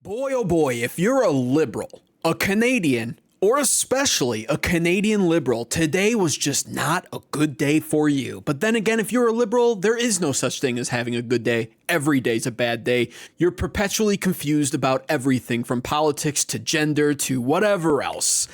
Boy, oh boy, if you're a liberal, a Canadian, or especially a Canadian liberal, today was just not a good day for you. But then again, if you're a liberal, there is no such thing as having a good day. Every day's a bad day. You're perpetually confused about everything from politics to gender to whatever else.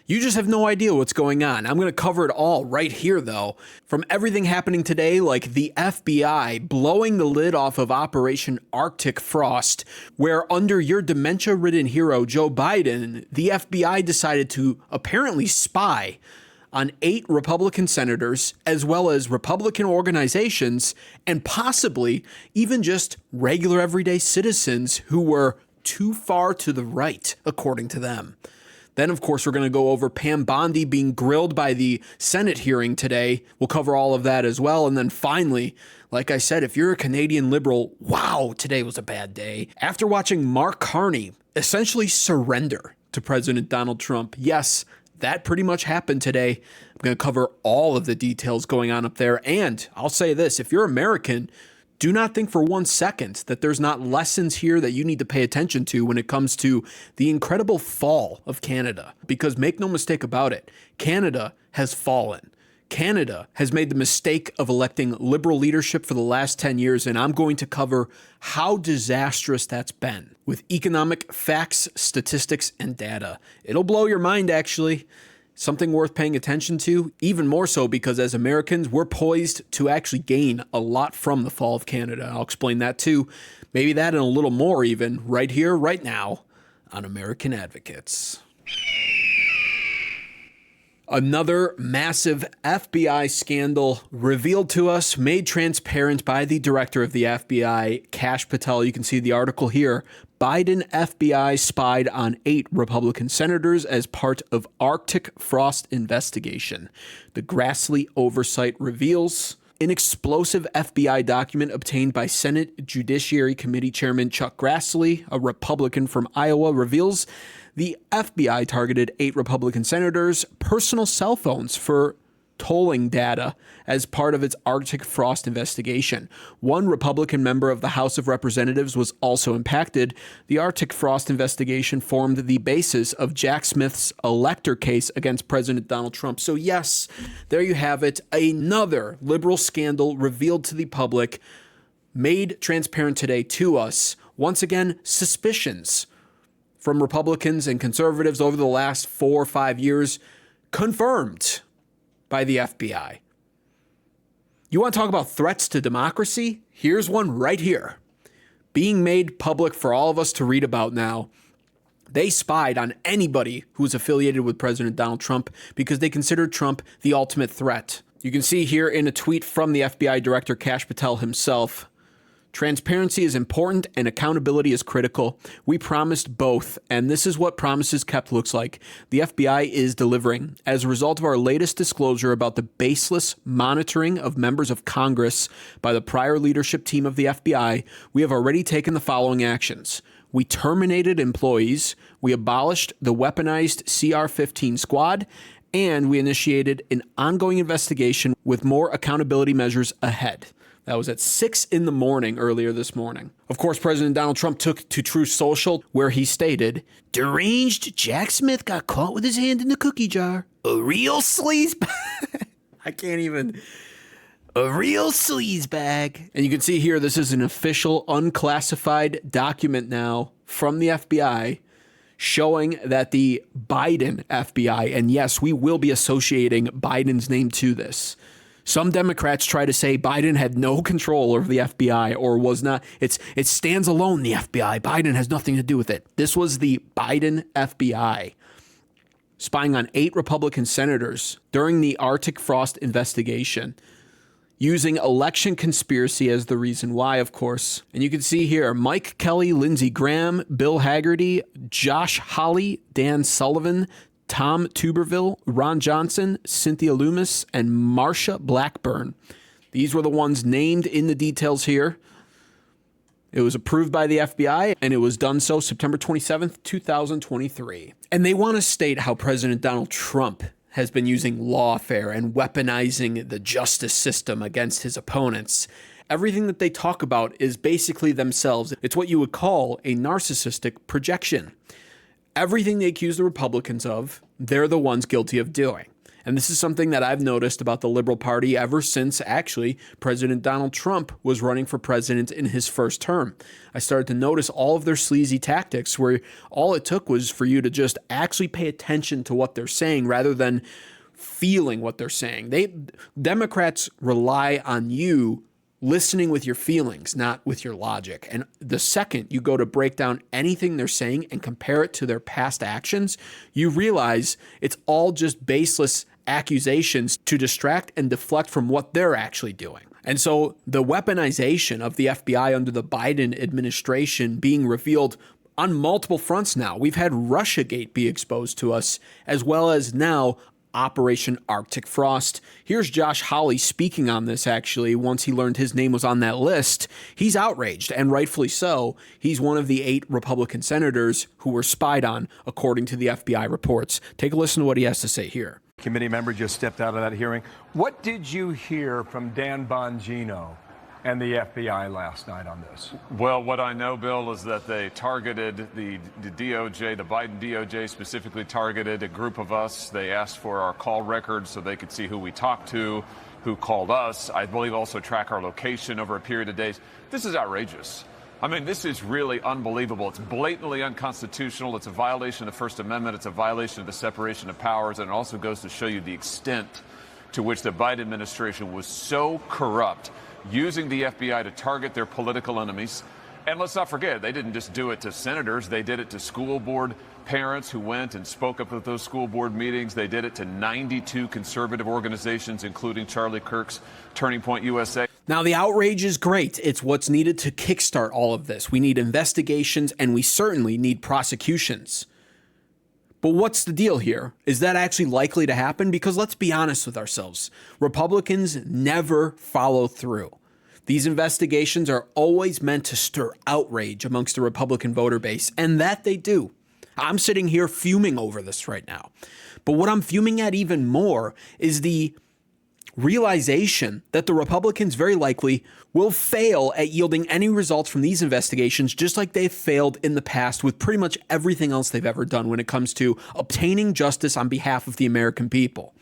You just have no idea what's going on. I'm going to cover it all right here, though. From everything happening today, like the FBI blowing the lid off of Operation Arctic Frost, where under your dementia-ridden hero, Joe Biden, the FBI decided to apparently spy on 8 Republican senators, as well as Republican organizations, and possibly even just regular everyday citizens who were too far to the right, according to them. Then, of course, we're going to go over Pam Bondi being grilled by the Senate hearing today. We'll cover all of that as well. And then finally, like I said, if you're a Canadian liberal, wow, today was a bad day. After watching Mark Carney essentially surrender to President Donald Trump, yes, that pretty much happened today. I'm going to cover all of the details going on up there. And I'll say this, if you're American, do not think for 1 second that there's not lessons here that you need to pay attention to when it comes to the incredible fall of Canada. Because make no mistake about it, Canada has fallen. Canada has made the mistake of electing liberal leadership for the last 10 years, and I'm going to cover how disastrous that's been with economic facts, statistics, and data. It'll blow your mind, actually. Something worth paying attention to, even more so because as Americans, we're poised to actually gain a lot from the fall of Canada. I'll explain that too. Maybe that and a little more even right here, right now on American Advocates. Another massive FBI scandal revealed to us, made transparent by the director of the FBI, Kash Patel. You can see the article here. Biden FBI spied on 8 Republican senators as part of Arctic Frost investigation. The Grassley oversight reveals. An explosive FBI document obtained by Senate Judiciary Committee Chairman Chuck Grassley, a Republican from Iowa, reveals the FBI targeted 8 Republican senators' personal cell phones for tolling data as part of its Arctic Frost investigation. One Republican member of the House of Representatives was also impacted. The Arctic Frost investigation formed the basis of Jack Smith's elector case against President Donald Trump. So yes, there you have it. Another liberal scandal revealed to the public, made transparent today to us. Once again, suspicions from Republicans and conservatives over the last 4 or 5 years confirmed by the FBI. You want to talk about threats to democracy? Here's one right here, being made public for all of us to read about now. They spied on anybody who was affiliated with President Donald Trump because they considered Trump the ultimate threat. You can see here in a tweet from the FBI director, Kash Patel himself, transparency is important and accountability is critical. We promised both, and this is what promises kept looks like. The FBI is delivering. As a result of our latest disclosure about the baseless monitoring of members of Congress by the prior leadership team of the FBI, we have already taken the following actions. We terminated employees, we abolished the weaponized CR-15 squad, and we initiated an ongoing investigation with more accountability measures ahead. That was at 6 in the morning earlier this morning. Of course, President Donald Trump took to Truth Social, where he stated, deranged Jack Smith got caught with his hand in the cookie jar. A real sleazebag. I can't even. A real sleazebag. And you can see here, this is an official unclassified document now from the FBI showing that the Biden FBI, and yes, we will be associating Biden's name to this. Some Democrats try to say Biden had no control over the FBI or was not. It stands alone, the FBI. Biden has nothing to do with it. This was the Biden FBI spying on 8 Republican senators during the Arctic Frost investigation, using election conspiracy as the reason why, of course. And you can see here, Mike Kelly, Lindsey Graham, Bill Hagerty, Josh Hawley, Dan Sullivan, Tom Tuberville, Ron Johnson, Cynthia Loomis, and Marsha Blackburn. These were the ones named in the details here. It was approved by the FBI, and it was done so September 27th, 2023. And they want to state how President Donald Trump has been using lawfare and weaponizing the justice system against his opponents Everything that they talk about is basically themselves. It's what you would call a narcissistic projection. Everything they accuse the Republicans of, they're the ones guilty of doing. And this is something that I've noticed about the Liberal Party ever since, actually, President Donald Trump was running for president in his first term. I started to notice all of their sleazy tactics where all it took was for you to just actually pay attention to what they're saying rather than feeling what they're saying. Democrats rely on you listening with your feelings, not with your logic. And the second you go to break down anything they're saying and compare it to their past actions, you realize it's all just baseless accusations to distract and deflect from what they're actually doing. And so the weaponization of the FBI under the Biden administration being revealed on multiple fronts now. We've had Russiagate be exposed to us, as well as now Operation Arctic Frost. Here's Josh Hawley speaking on this, actually, once he learned his name was on that list. He's outraged, and rightfully so. He's one of the 8 Republican senators who were spied on, according to the FBI reports. Take a listen to what he has to say here. Committee member just stepped out of that hearing. What did you hear from Dan Bongino and the FBI last night on this? Well, what I know, Bill, is that they targeted the DOJ, the Biden DOJ specifically targeted a group of us. They asked for our call records so they could see who we talked to, who called us. I believe also track our location over a period of days. This is outrageous. I mean, this is really unbelievable. It's blatantly unconstitutional. It's a violation of the First Amendment. It's a violation of the separation of powers. And it also goes to show you the extent to which the Biden administration was so corrupt, using the FBI to target their political enemies. And let's not forget, they didn't just do it to senators. They did it to school board parents who went and spoke up at those school board meetings. They did it to 92 conservative organizations, including Charlie Kirk's Turning Point USA. Now, the outrage is great. It's what's needed to kickstart all of this. We need investigations, and we certainly need prosecutions. But what's the deal here? Is that actually likely to happen? Because let's be honest with ourselves. Republicans never follow through. These investigations are always meant to stir outrage amongst the Republican voter base, and that they do. I'm sitting here fuming over this right now. But what I'm fuming at even more is the realization that the Republicans very likely will fail at yielding any results from these investigations, just like they've failed in the past with pretty much everything else they've ever done when it comes to obtaining justice on behalf of the American people.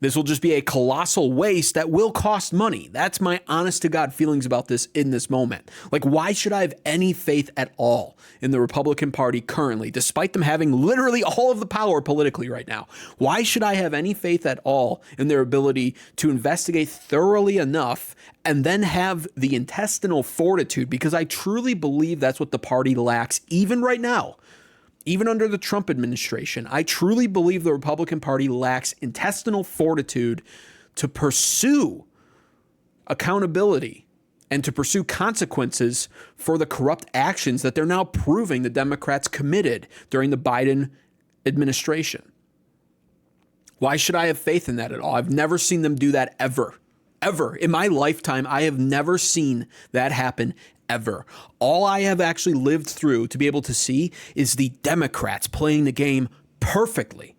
This will just be a colossal waste that will cost money. That's my honest to God feelings about this in this moment. Like, why should I have any faith at all in the Republican Party currently, despite them having literally all of the power politically right now? Why should I have any faith at all in their ability to investigate thoroughly enough and then have the intestinal fortitude? Because I truly believe that's what the party lacks even right now. Even under the Trump administration, I truly believe the Republican Party lacks intestinal fortitude to pursue accountability and to pursue consequences for the corrupt actions that they're now proving the Democrats committed during the Biden administration. Why should I have faith in that at all? I've never seen them do that ever. Ever. In my lifetime, I have never seen that happen ever. All I have actually lived through to be able to see is the Democrats playing the game perfectly.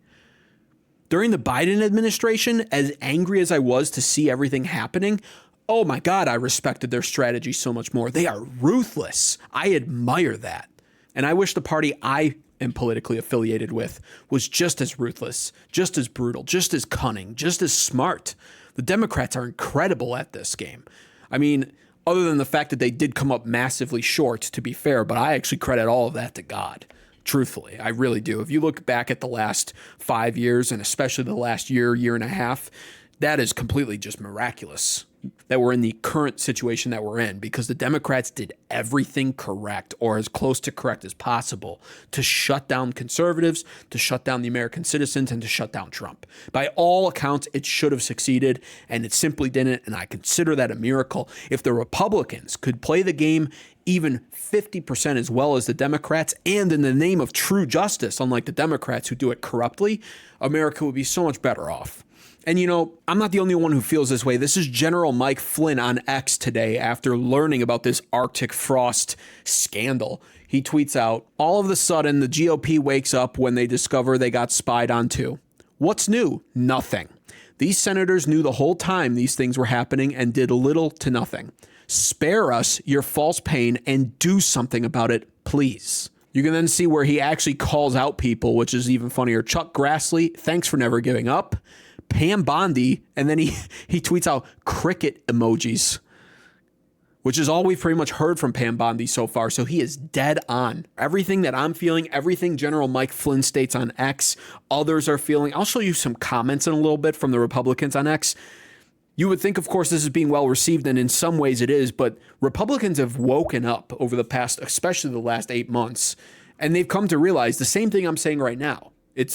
During the Biden administration, as angry as I was to see everything happening, oh my God, I respected their strategy so much more. They are ruthless. I admire that. And I wish the party I am politically affiliated with was just as ruthless, just as brutal, just as cunning, just as smart. The Democrats are incredible at this game. I mean, other than the fact that they did come up massively short, to be fair, but I actually credit all of that to God. Truthfully, I really do. If you look back at the last 5 years, and especially the last year, year and a half, that is completely just miraculous that we're in the current situation that we're in, because the Democrats did everything correct, or as close to correct as possible, to shut down conservatives, to shut down the American citizens, and to shut down Trump. By all accounts, it should have succeeded, and it simply didn't, and I consider that a miracle. If the Republicans could play the game even 50% as well as the Democrats, and in the name of true justice, unlike the Democrats who do it corruptly, America would be so much better off. And you know, I'm not the only one who feels this way. This is General Mike Flynn on X today after learning about this Arctic frost scandal. He tweets out, "All of a sudden, the GOP wakes up when they discover they got spied on too. What's new? Nothing. These senators knew the whole time these things were happening and did little to nothing. Spare us your false pain and do something about it, please. You can then see where he actually calls out people, which is even funnier. Chuck Grassley, thanks for never giving up. Pam Bondi, and then he tweets out cricket emojis, which is all we've pretty much heard from Pam Bondi so far. So he is dead on. Everything that I'm feeling, everything General Mike Flynn states on X, others are feeling. I'll show you some comments in a little bit from the Republicans on X. You would think, of course, this is being well received, and in some ways it is, but Republicans have woken up over the past, especially the last 8 months, and they've come to realize the same thing I'm saying right now.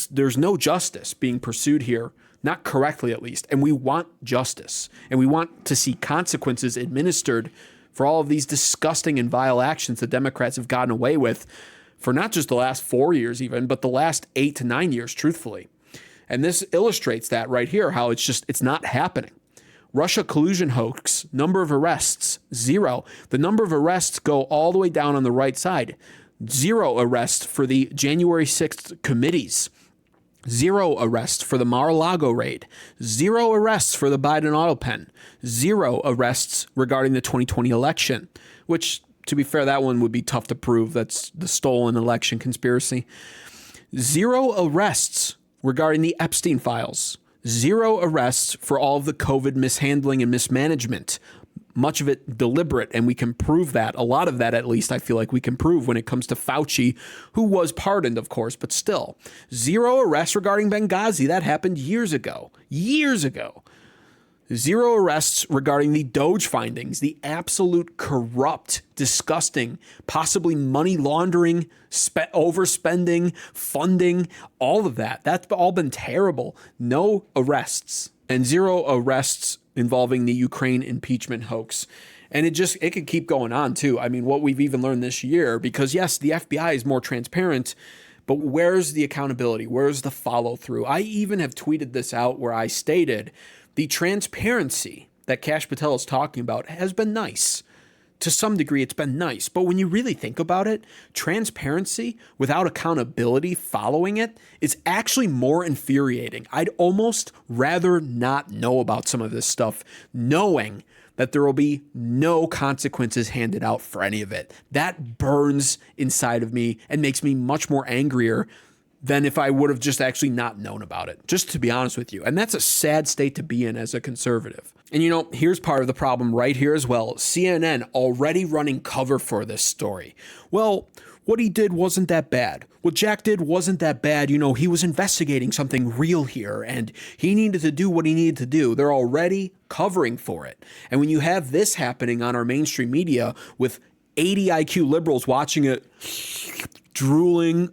There's no justice being pursued here, not correctly at least, and we want justice, and we want to see consequences administered for all of these disgusting and vile actions the Democrats have gotten away with for not just the last 4 years even, but the last 8 to 9 years, truthfully. And this illustrates that right here, how it's not happening. Russia collusion hoax, number of arrests, 0. The number of arrests go all the way down on the right side. 0 arrests for the January 6th committees. 0 arrests for the Mar-a-Lago raid. 0 arrests for the Biden auto pen. 0 arrests regarding the 2020 election, which, to be fair, that one would be tough to prove. That's the stolen election conspiracy. 0 arrests regarding the Epstein files. 0 arrests for all of the COVID mishandling and mismanagement. Much of it deliberate, and we can prove that. A lot of that, at least, I feel like we can prove when it comes to Fauci, who was pardoned, of course, but still. 0 arrests regarding Benghazi. That happened years ago. Years ago. 0 arrests regarding the Doge findings, the absolute corrupt, disgusting, possibly money laundering, overspending, funding, all of that. That's all been terrible. No arrests, and 0 arrests involving the Ukraine impeachment hoax. And it could keep going on too. I mean, what we've even learned this year, because yes, the FBI is more transparent, but where's the accountability? Where's the follow through? I even have tweeted this out where I stated the transparency that Kash Patel is talking about has been nice. To some degree, it's been nice. But when you really think about it, transparency without accountability following it is actually more infuriating. I'd almost rather not know about some of this stuff, knowing that there will be no consequences handed out for any of it. That burns inside of me and makes me much more angrier than if I would have just actually not known about it, just to be honest with you. And that's a sad state to be in as a conservative. And here's part of the problem right here as well. CNN already running cover for this story. Well, what he did wasn't that bad. What Jack did wasn't that bad. He was investigating something real here, and he needed to do what he needed to do. They're already covering for it. And when you have this happening on our mainstream media with 80 IQ liberals watching it, drooling,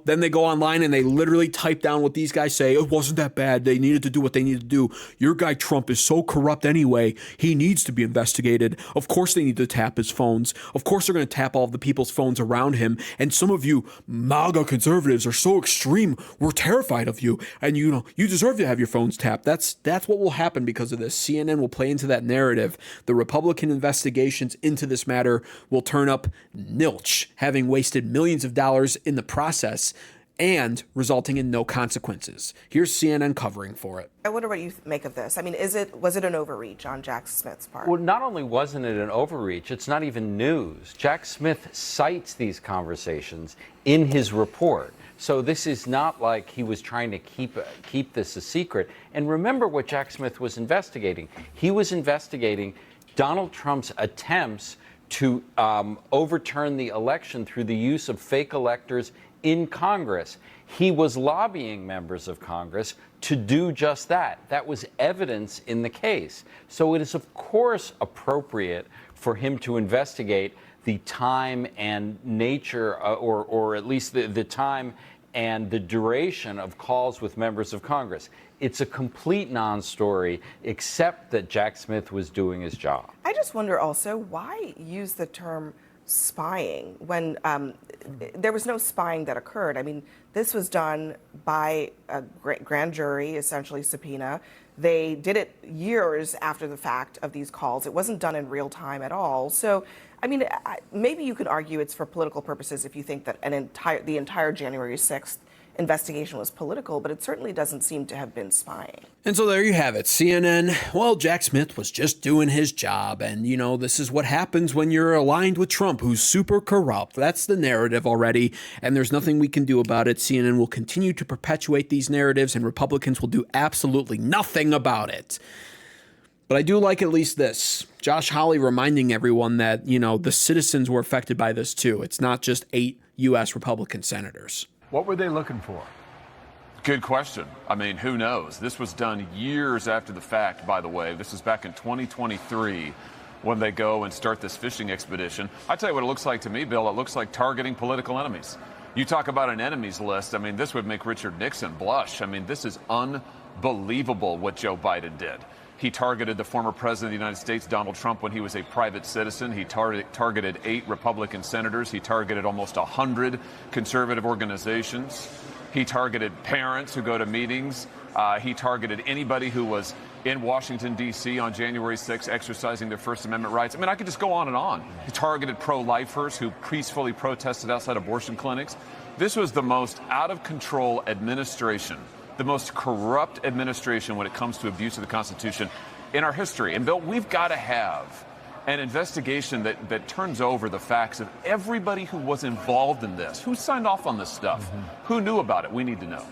then they go online and they literally type down what these guys say. It wasn't that bad. They needed to do what they needed to do. Your guy Trump is so corrupt anyway. He needs to be investigated. Of course they need to tap his phones. Of course they're going to tap all of the people's phones around him. And some of you MAGA conservatives are so extreme. We're terrified of you. And you deserve to have your phones tapped. That's what will happen because of this. CNN will play into that narrative. The Republican investigations into this matter will turn up nilch, having wasted millions of dollars in the process and resulting in no consequences. Here's CNN covering for it. I wonder what you make of this. I mean, was it an overreach on Jack Smith's part? Well, not only wasn't it an overreach, it's not even news. Jack Smith cites these conversations in his report. So this is not like he was trying to keep this a secret. And remember what Jack Smith was investigating. He was investigating Donald Trump's attempts to overturn the election through the use of fake electors in Congress. He was lobbying members of Congress to do just that. That was evidence in the case. So it is, of course, appropriate for him to investigate the time and nature, or at least the time and the duration of calls with members of Congress. It's a complete non-story, except that Jack Smith was doing his job. I just wonder also, why use the term spying when there was no spying that occurred? I mean, this was done by a grand jury, essentially subpoena. They did it years after the fact of these calls. It wasn't done in real time at all. So, I mean, maybe you could argue it's for political purposes if you think that the entire January 6th investigation was political, but it certainly doesn't seem to have been spying. And so there you have it. CNN, well, Jack Smith was just doing his job. And, you know, this is what happens when you're aligned with Trump, who's super corrupt. That's the narrative already. And there's nothing we can do about it. CNN will continue to perpetuate these narratives, and Republicans will do absolutely nothing about it. But I do like at least this. Josh Hawley reminding everyone that, you know, the citizens were affected by this too. It's not just 8 U.S. Republican senators. What were they looking for? Good question. I mean, who knows? This was done years after the fact, by the way. This is back in 2023 when they go and start this fishing expedition. I tell you what it looks like to me, Bill. It looks like targeting political enemies. You talk about an enemies list. I mean, this would make Richard Nixon blush. I mean, this is unbelievable what Joe Biden did. He targeted the former president of the United States, Donald Trump, when he was a private citizen. He targeted 8 Republican senators. He targeted almost 100 conservative organizations. He targeted parents who go to meetings. He targeted anybody who was in Washington, D.C. on January 6th exercising their First Amendment rights. I mean, I could just go on and on. He targeted pro-lifers who peacefully protested outside abortion clinics. This was the most out-of-control administration, the most corrupt administration when it comes to abuse of the Constitution in our history. And, Bill, we've got to have an investigation that turns over the facts of everybody who was involved in this. Who signed off on this stuff? Who knew about it? We need to know.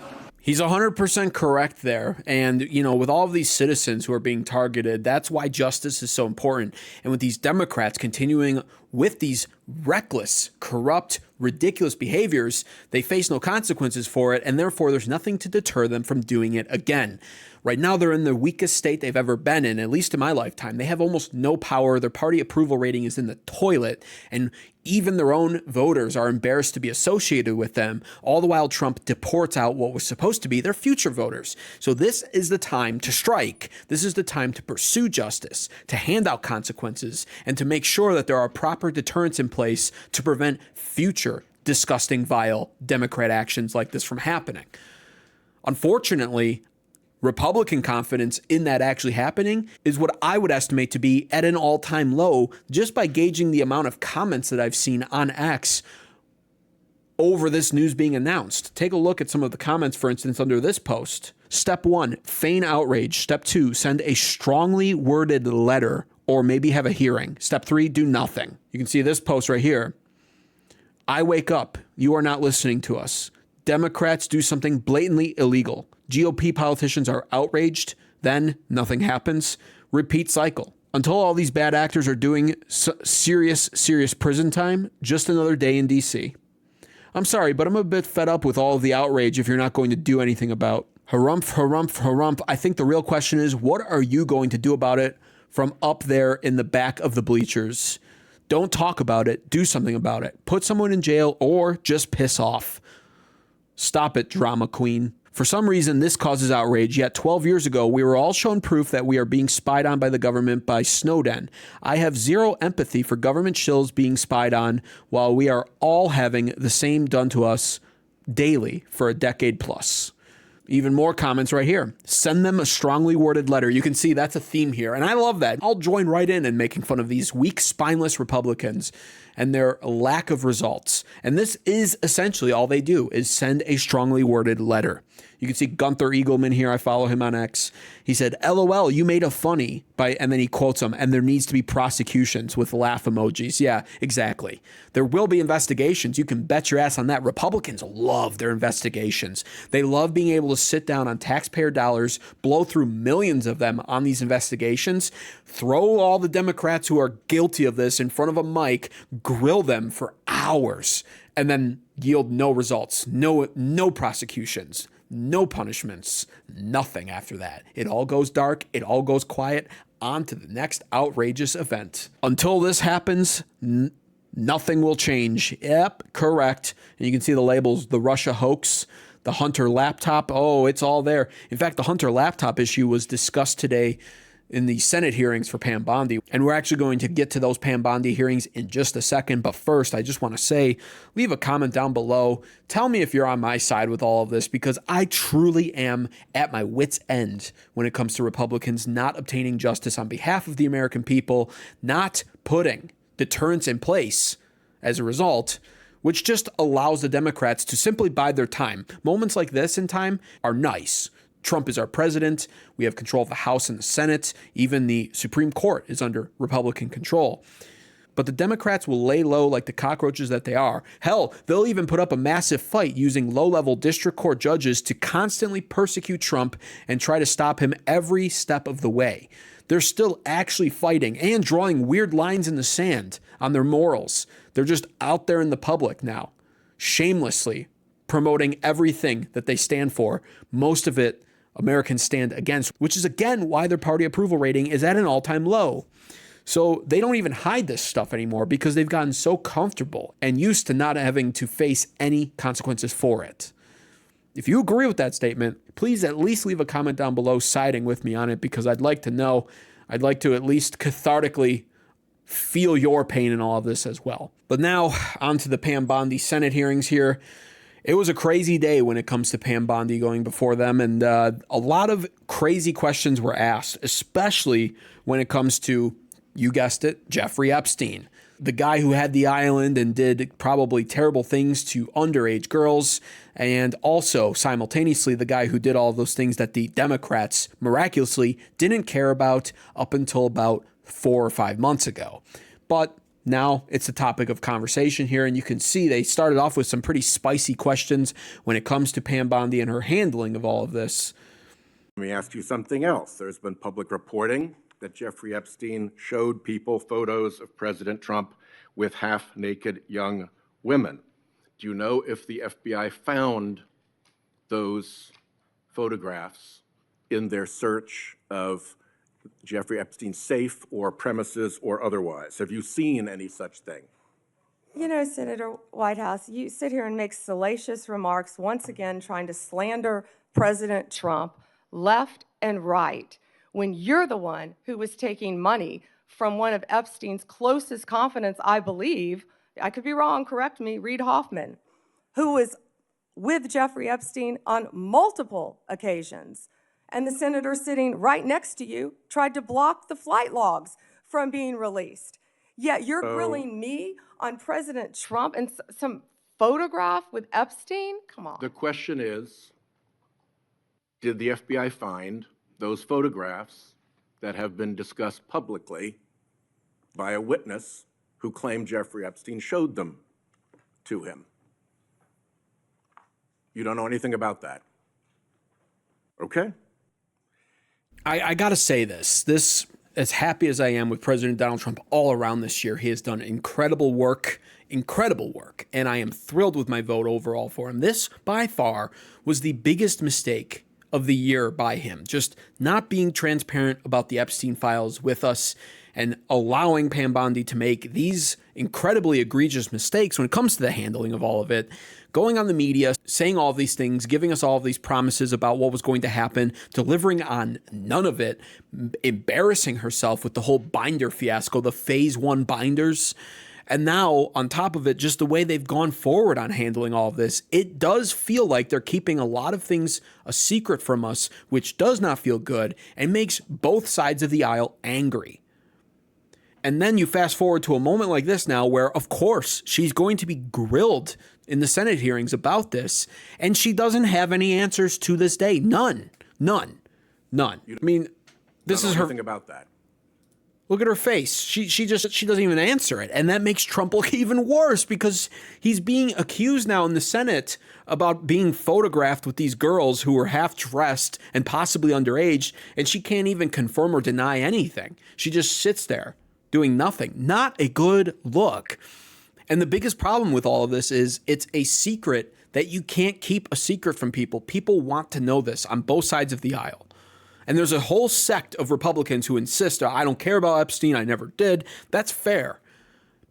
He's 100% correct there. And, you know, with all of these citizens who are being targeted, that's why justice is so important. And with these Democrats continuing with these reckless, corrupt, ridiculous behaviors, they face no consequences for it. And therefore, there's nothing to deter them from doing it again. Right now, they're in the weakest state they've ever been in, at least in my lifetime. They have almost no power. Their party approval rating is in the toilet. And even their own voters are embarrassed to be associated with them, all the while Trump deports out what was supposed to be their future voters. So this is the time to strike. This is the time to pursue justice, to hand out consequences, and to make sure that there are proper deterrents in place to prevent future disgusting, vile Democrat actions like this from happening. Unfortunately, Republican confidence in that actually happening is what I would estimate to be at an all-time low just by gauging the amount of comments that I've seen on X over this news being announced. Take a look at some of the comments, for instance, under this post. Step 1, feign outrage. Step 2, send a strongly worded letter or maybe have a hearing. Step 3, do nothing. You can see this post right here. I wake up. You are not listening to us. Democrats do something blatantly illegal. GOP politicians are outraged, then nothing happens. Repeat cycle. Until all these bad actors are doing serious prison time, just another day in D.C. I'm sorry, but I'm a bit fed up with all of the outrage if you're not going to do anything about. Harumph, harumph, harumph. I think the real question is, what are you going to do about it from up there in the back of the bleachers? Don't talk about it. Do something about it. Put someone in jail or just piss off. Stop it, drama queen. For some reason, this causes outrage, yet 12 years ago, we were all shown proof that we are being spied on by the government by Snowden. I have zero empathy for government shills being spied on while we are all having the same done to us daily for a decade plus. Even more comments right here. Send them a strongly worded letter. You can see that's a theme here, and I love that. I'll join right in making fun of these weak, spineless Republicans and their lack of results. And this is essentially all they do is send a strongly worded letter. You can see Gunther Eagleman here. I follow him on X. He said, LOL, you made a funny and then he quotes them, and there needs to be prosecutions with laugh emojis. Yeah, exactly. There will be investigations. You can bet your ass on that. Republicans love their investigations. They love being able to sit down on taxpayer dollars, blow through millions of them on these investigations, throw all the Democrats who are guilty of this in front of a mic, grill them for hours, and then yield no results, no prosecutions. No punishments, nothing after that. It all goes dark, it all goes quiet, on to the next outrageous event. Until this happens, nothing will change. Yep, correct. And you can see the labels, the Russia hoax, the Hunter laptop. Oh, it's all there. In fact, the Hunter laptop issue was discussed today in the Senate hearings for Pam Bondi. And we're actually going to get to those Pam Bondi hearings in just a second. But first, I just want to say, leave a comment down below. Tell me if you're on my side with all of this, because I truly am at my wit's end when it comes to Republicans not obtaining justice on behalf of the American people, not putting deterrents in place. As a result, which just allows the Democrats to simply bide their time. Moments like this in time are nice. Trump is our president. We have control of the House and the Senate. Even the Supreme Court is under Republican control. But the Democrats will lay low like the cockroaches that they are. Hell, they'll even put up a massive fight using low-level district court judges to constantly persecute Trump and try to stop him every step of the way. They're still actually fighting and drawing weird lines in the sand on their morals. They're just out there in the public now, shamelessly promoting everything that they stand for. Most of it Americans stand against, which is again why their party approval rating is at an all-time low. So they don't even hide this stuff anymore because they've gotten so comfortable and used to not having to face any consequences for it. If you agree with that statement, please at least leave a comment down below siding with me on it, because I'd like to know. I'd like to at least cathartically feel your pain in all of this as well. But now on to the Pam Bondi Senate hearings here. It was a crazy day when it comes to Pam Bondi going before them, and a lot of crazy questions were asked, especially when it comes to, you guessed it, Jeffrey Epstein, the guy who had the island and did probably terrible things to underage girls, and also simultaneously the guy who did all of those things that the Democrats miraculously didn't care about up until about 4 or 5 months ago. But now it's a topic of conversation here, and you can see they started off with some pretty spicy questions when it comes to Pam Bondi and her handling of all of this. Let me ask you something else. There's been public reporting that Jeffrey Epstein showed people photos of President Trump with half-naked young women. Do you know if the FBI found those photographs in their search of Jeffrey Epstein's safe or premises or otherwise? Have you seen any such thing? You know, Senator Whitehouse, you sit here and make salacious remarks, once again trying to slander President Trump left and right, when you're the one who was taking money from one of Epstein's closest confidants, I believe, I could be wrong, correct me, Reid Hoffman, who was with Jeffrey Epstein on multiple occasions. And the senator sitting right next to you tried to block the flight logs from being released. Yet you're grilling me on President Trump and some photograph with Epstein? Come on. The question is, did the FBI find those photographs that have been discussed publicly by a witness who claimed Jeffrey Epstein showed them to him? You don't know anything about that. Okay. I got to say this, as happy as I am with President Donald Trump all around this year, he has done incredible work, and I am thrilled with my vote overall for him. This, by far, was the biggest mistake of the year by him, just not being transparent about the Epstein files with us and allowing Pam Bondi to make these incredibly egregious mistakes when it comes to the handling of all of it, going on the media, saying all of these things, giving us all of these promises about what was going to happen, delivering on none of it, embarrassing herself with the whole binder fiasco, the phase 1 binders. And now, on top of it, just the way they've gone forward on handling all of this, it does feel like they're keeping a lot of things a secret from us, which does not feel good and makes both sides of the aisle angry. And then you fast forward to a moment like this now where, of course, she's going to be grilled in the Senate hearings about this, and she doesn't have any answers to this day. None. I mean, this is her thing about that. Look at her face. She doesn't even answer it. And that makes Trump look even worse because he's being accused now in the Senate about being photographed with these girls who were half dressed and possibly underage, and she can't even confirm or deny anything. She just sits there doing nothing. Not a good look. And the biggest problem with all of this is it's a secret that you can't keep a secret from people. People want to know this on both sides of the aisle. And there's a whole sect of Republicans who insist, I don't care about Epstein, I never did. That's fair.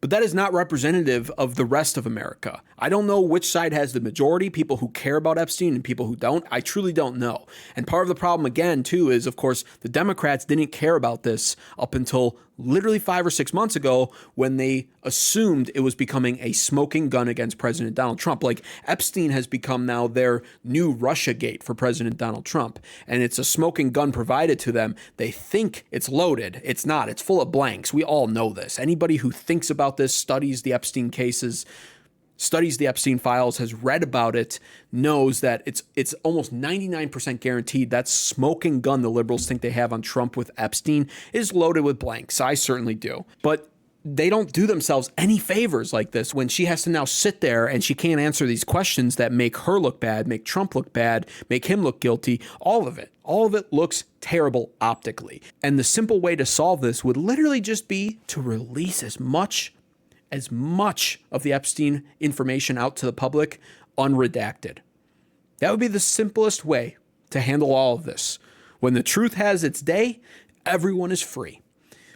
But that is not representative of the rest of America. I don't know which side has the majority, people who care about Epstein and people who don't. I truly don't know. And part of the problem, again, too, is, of course, the Democrats didn't care about this up until literally 5 or 6 months ago when they assumed it was becoming a smoking gun against President Donald Trump. Like, Epstein has become now their new Russiagate for President Donald Trump. And it's a smoking gun provided to them. They think it's loaded. It's not. It's full of blanks. We all know this. Anybody who thinks about this, studies the Epstein cases, studies the Epstein files, has read about it, knows that it's almost 99% guaranteed that smoking gun the liberals think they have on Trump with Epstein is loaded with blanks. I certainly do. But they don't do themselves any favors like this when she has to now sit there and she can't answer these questions that make her look bad, make Trump look bad, make him look guilty. All of it looks terrible optically. And the simple way to solve this would literally just be to release as much of the Epstein information out to the public unredacted. That would be the simplest way to handle all of this. When the truth has its day, everyone is free.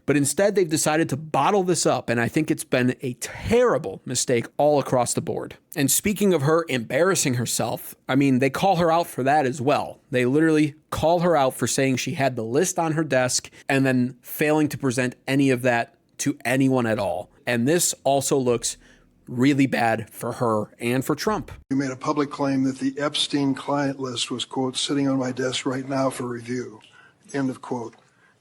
But instead, they've decided to bottle this up, and I think it's been a terrible mistake all across the board. And speaking of her embarrassing herself, I mean, they call her out for that as well. They literally call her out for saying she had the list on her desk and then failing to present any of that to anyone at all. And this also looks really bad for her and for Trump. You made a public claim that the Epstein client list was, quote, sitting on my desk right now for review, end of quote.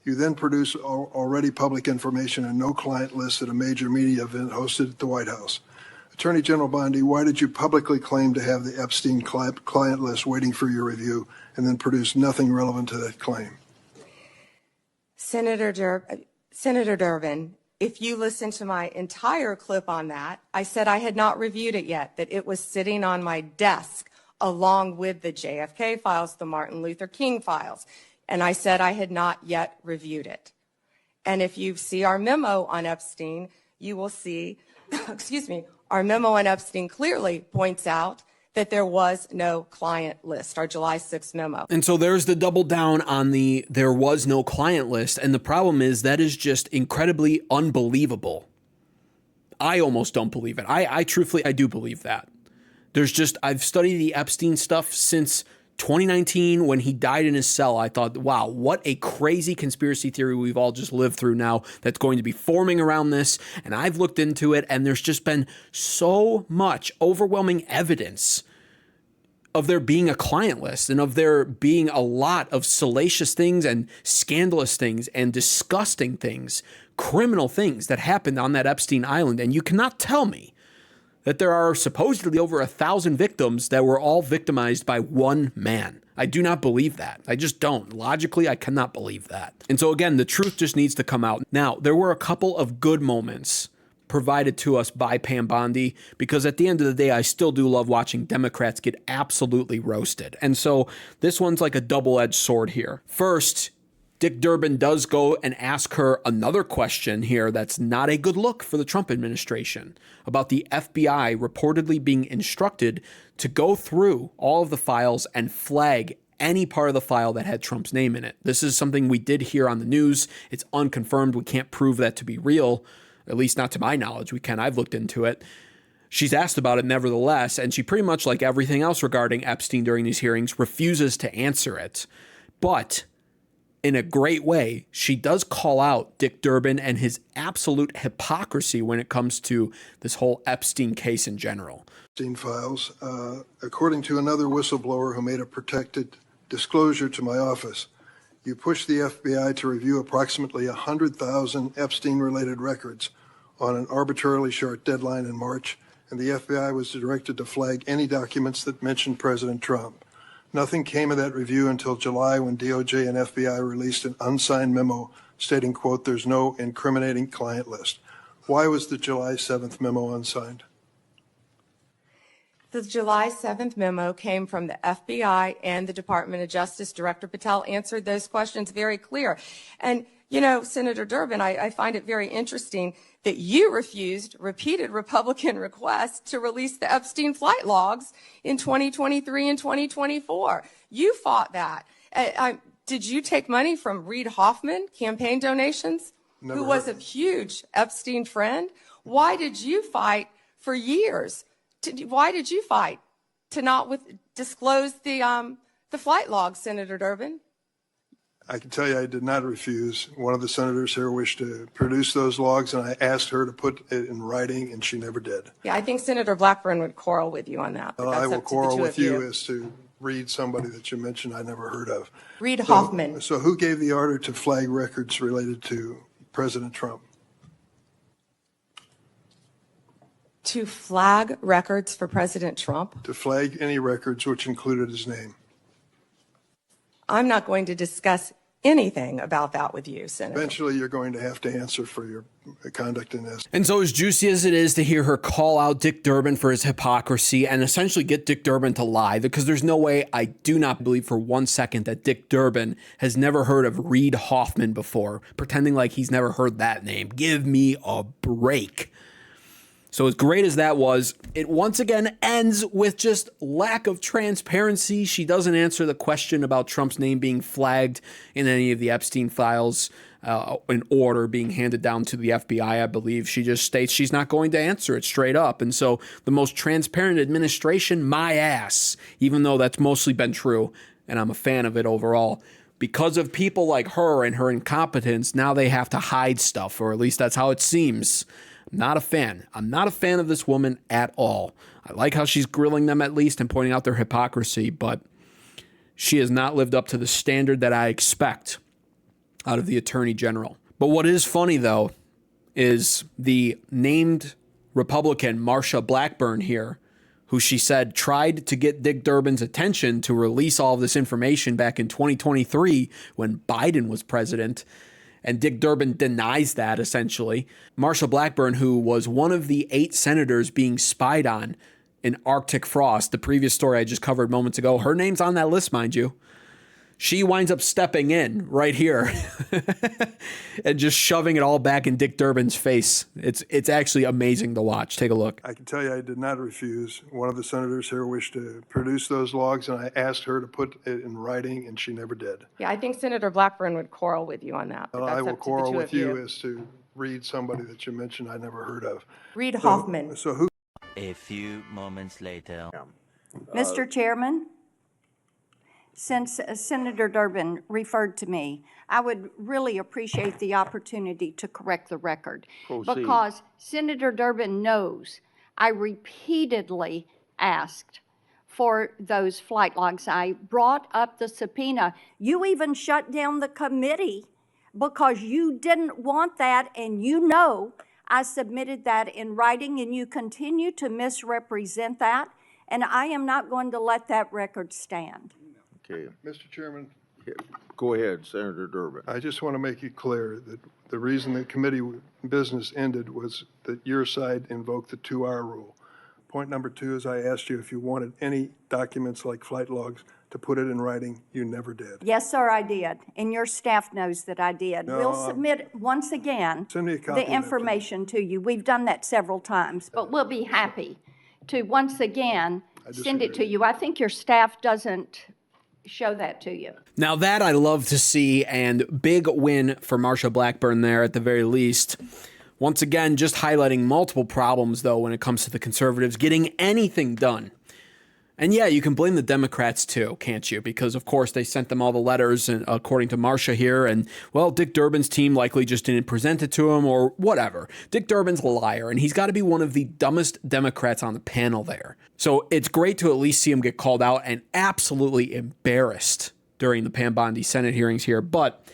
You then produce already public information and no client list at a major media event hosted at the White House. Attorney General Bondi, why did you publicly claim to have the Epstein client list waiting for your review and then produce nothing relevant to that claim? Senator Durbin, if you listen to my entire clip on that, I said I had not reviewed it yet, that it was sitting on my desk along with the JFK files, the Martin Luther King files. And I said I had not yet reviewed it. And if you see our memo on Epstein, you will see, our memo on Epstein clearly points out that there was no client list, our July 6th memo. And so there's the double down on there was no client list. And the problem is that is just incredibly unbelievable. I almost don't believe it. I truthfully do believe that. I've studied the Epstein stuff since 2019 when he died in his cell. I thought, wow, what a crazy conspiracy theory we've all just lived through now that's going to be forming around this. And I've looked into it, and there's just been so much overwhelming evidence of there being a client list and of there being a lot of salacious things and scandalous things and disgusting things, criminal things that happened on that Epstein Island. And you cannot tell me that there are supposedly over 1,000 victims that were all victimized by one man. I do not believe that. I just don't. Logically, I cannot believe that. And so again, the truth just needs to come out. Now, there were a couple of good moments provided to us by Pam Bondi, because at the end of the day, I still do love watching Democrats get absolutely roasted. And so this one's like a double-edged sword here. First, Dick Durbin does go and ask her another question here that's not a good look for the Trump administration about the FBI reportedly being instructed to go through all of the files and flag any part of the file that had Trump's name in it. This is something we did hear on the news. It's unconfirmed. We can't prove that to be real, at least not to my knowledge. I've looked into it. She's asked about it nevertheless, and she pretty much, like everything else regarding Epstein during these hearings, refuses to answer it. But in a great way, she does call out Dick Durbin and his absolute hypocrisy when it comes to this whole Epstein case in general. Epstein files, according to another whistleblower who made a protected disclosure to my office, you pushed the FBI to review approximately 100,000 Epstein-related records on an arbitrarily short deadline in March, and the FBI was directed to flag any documents that mentioned President Trump. Nothing came of that review until July, when DOJ and FBI released an unsigned memo stating, quote, there's no incriminating client list. Why was the July 7th memo unsigned? The July 7th memo came from the FBI and the Department of Justice. Director Patel answered those questions very clear. And, you know, Senator Durbin, I find it very interesting that you refused repeated Republican requests to release the Epstein flight logs in 2023 and 2024. You fought that. Did you take money from Reid Hoffman, campaign donations, who was a huge Epstein friend? Why did you fight for years? Why did you fight to not disclose the flight logs, Senator Durbin? I can tell you I did not refuse. One of the senators here wished to produce those logs, and I asked her to put it in writing, and she never did. Yeah, I think Senator Blackburn would quarrel with you on that. Well, I will quarrel with you as to Reid, somebody that you mentioned I never heard of. Reid Hoffman. So who gave the order to flag records related to President Trump? To flag records for President Trump? To flag any records which included his name. I'm not going to discuss anything about that with you, Senator. Eventually, you're going to have to answer for your conduct in this. And so as juicy as it is to hear her call out Dick Durbin for his hypocrisy and essentially get Dick Durbin to lie, because there's no way, I do not believe for 1 second that Dick Durbin has never heard of Reid Hoffman before, pretending like he's never heard that name. Give me a break. So as great as that was, it once again ends with just lack of transparency. She doesn't answer the question about Trump's name being flagged in any of the Epstein files in order being handed down to the FBI, I believe. She just states she's not going to answer it straight up. And so the most transparent administration, my ass, even though that's mostly been true, and I'm a fan of it overall. Because of people like her and her incompetence, now they have to hide stuff, or at least that's how it seems. Not a fan. I'm not a fan of this woman at all. I like how she's grilling them at least and pointing out their hypocrisy, but she has not lived up to the standard that I expect out of the Attorney General. But what is funny, though, is the named Republican Marsha Blackburn here, who she said tried to get Dick Durbin's attention to release all of this information back in 2023 when Biden was president. And Dick Durbin denies that, essentially. Marsha Blackburn, who was one of the 8 senators being spied on in Arctic frost, the previous story I just covered moments ago, her name's on that list, mind you. She winds up stepping in right here and just shoving it all back in Dick Durbin's face. It's actually amazing to watch. Take a look. I can tell you I did not refuse. One of the senators here wished to produce those logs, and I asked her to put it in writing, and she never did. Yeah, I think Senator Blackburn would quarrel with you on that. But Well, that's I will up to the quarrel two with of you as to Reid, somebody that you mentioned I never heard of. Reid Hoffman. So who? A few moments later. Mr. Chairman, since Senator Durbin referred to me, I would really appreciate the opportunity to correct the record. Proceed. Because Senator Durbin knows I repeatedly asked for those flight logs. I brought up the subpoena. You even shut down the committee because you didn't want that, and you know I submitted that in writing, and you continue to misrepresent that, and I am not going to let that record stand. Okay. Mr. Chairman, Go ahead, Senator Durbin. I just want to make it clear that the reason the committee business ended was that your side invoked the 2-hour rule. Point number 2 is I asked you if you wanted any documents like flight logs to put it in writing. You never did. Yes, sir, I did, and your staff knows that I did. No, We'll submit once again Send me a copy of the that, information to you. We've done that several times, but we'll be happy to once again send it to you. I think your staff doesn't show that to you. Now that I love to see, and big win for Marsha Blackburn there at the very least. Once again, just highlighting multiple problems, though, when it comes to the conservatives getting anything done. And yeah, you can blame the Democrats too, can't you? Because, of course, they sent them all the letters, and according to Marsha here, and, well, Dick Durbin's team likely just didn't present it to him or whatever. Dick Durbin's a liar, and he's got to be one of the dumbest Democrats on the panel there. So it's great to at least see him get called out and absolutely embarrassed during the Pam Bondi Senate hearings here. But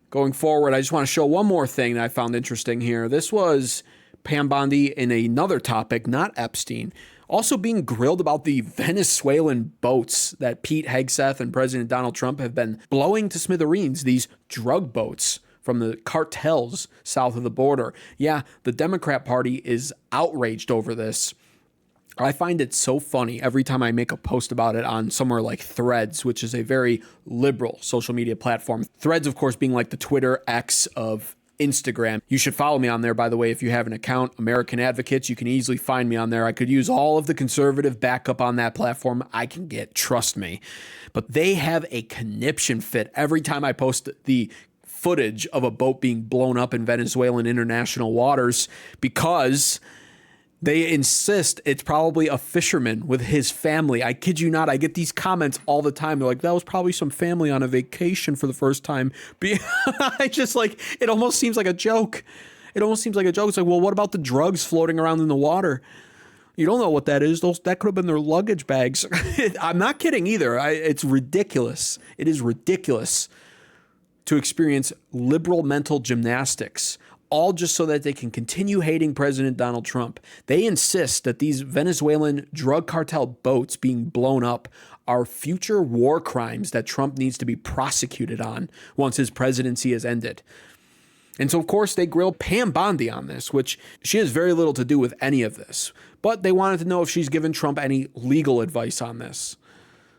going forward, I just want to show one more thing that I found interesting here. This was Pam Bondi in another topic, not Epstein, also being grilled about the Venezuelan boats that Pete Hegseth and President Donald Trump have been blowing to smithereens, these drug boats from the cartels south of the border. Yeah, the Democrat Party is outraged over this. I find it so funny every time I make a post about it on somewhere like Threads, which is a very liberal social media platform. Threads, of course, being like the Twitter X of Instagram. You should follow me on there, by the way, if you have an account, American Advocates. You can easily find me on there. I could use all of the conservative backup on that platform I can get, trust me. But they have a conniption fit every time I post the footage of a boat being blown up in Venezuelan international waters, because they insist it's probably a fisherman with his family. I kid you not. I get these comments all the time. They're like, that was probably some family on a vacation for the first time. I just like, it almost seems like a joke. It almost seems like a joke. It's like, well, what about the drugs floating around in the water? You don't know what that is. That could have been their luggage bags. I'm not kidding either. It's ridiculous. It is ridiculous to experience liberal mental gymnastics all just so that they can continue hating President Donald Trump. They insist that these Venezuelan drug cartel boats being blown up are future war crimes that Trump needs to be prosecuted on once his presidency is ended. And so, of course, they grilled Pam Bondi on this, which she has very little to do with any of this. But they wanted to know if she's given Trump any legal advice on this.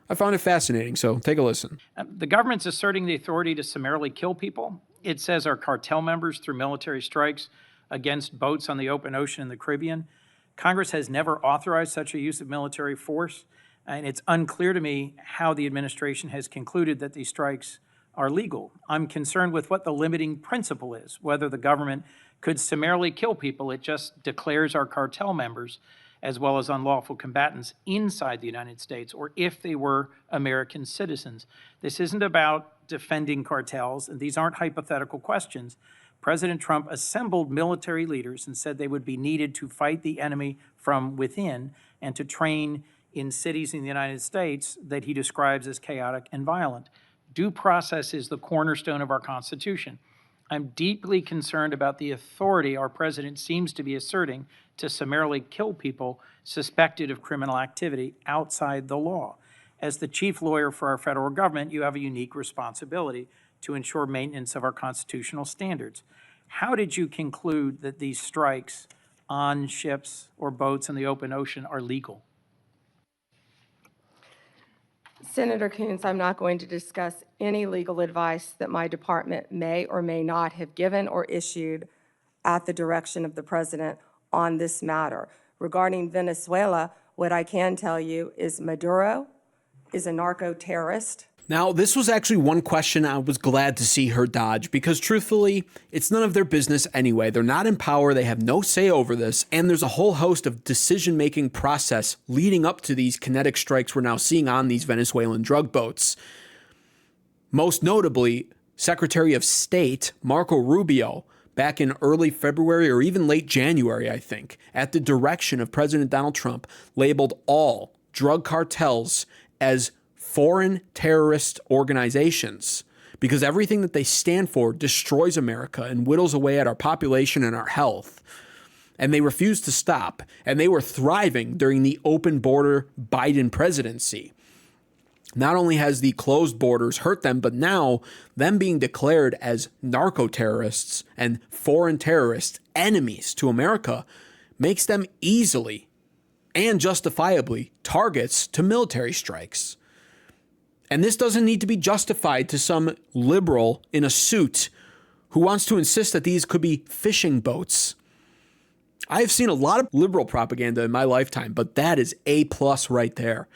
I found it fascinating, so take a listen. The government's asserting the authority to summarily kill people. It says our cartel members through military strikes against boats on the open ocean in the Caribbean. Congress has never authorized such a use of military force, and it's unclear to me how the administration has concluded that these strikes are legal. I'm concerned with what the limiting principle is, whether the government could summarily kill people. It just declares our cartel members as well as unlawful combatants inside the United States, or if they were American citizens. This isn't about defending cartels, and these aren't hypothetical questions. President Trump assembled military leaders and said they would be needed to fight the enemy from within and to train in cities in the United States that he describes as chaotic and violent. Due process is the cornerstone of our Constitution. I'm deeply concerned about the authority our president seems to be asserting to summarily kill people suspected of criminal activity outside the law. As the chief lawyer for our federal government, you have a unique responsibility to ensure maintenance of our constitutional standards. How did you conclude that these strikes on ships or boats in the open ocean are legal? Senator Coons, I'm not going to discuss any legal advice that my department may or may not have given or issued at the direction of the president on this matter. Regarding Venezuela, what I can tell you is Maduro is a narco-terrorist. Now, this was actually one question I was glad to see her dodge because truthfully, it's none of their business anyway. They're not in power. They have no say over this. And there's a whole host of decision-making process leading up to these kinetic strikes we're now seeing on these Venezuelan drug boats. Most notably, Secretary of State Marco Rubio, back in early February or even late January, I think, at the direction of President Donald Trump, labeled all drug cartels as foreign terrorist organizations because everything that they stand for destroys America and whittles away at our population and our health. And they refused to stop. And they were thriving during the open border Biden presidency. Not only has the closed borders hurt them, but now them being declared as narco-terrorists and foreign terrorist enemies to America makes them easily and justifiably targets to military strikes. And this doesn't need to be justified to some liberal in a suit who wants to insist that these could be fishing boats. I have seen a lot of liberal propaganda in my lifetime, but that is A+ right there.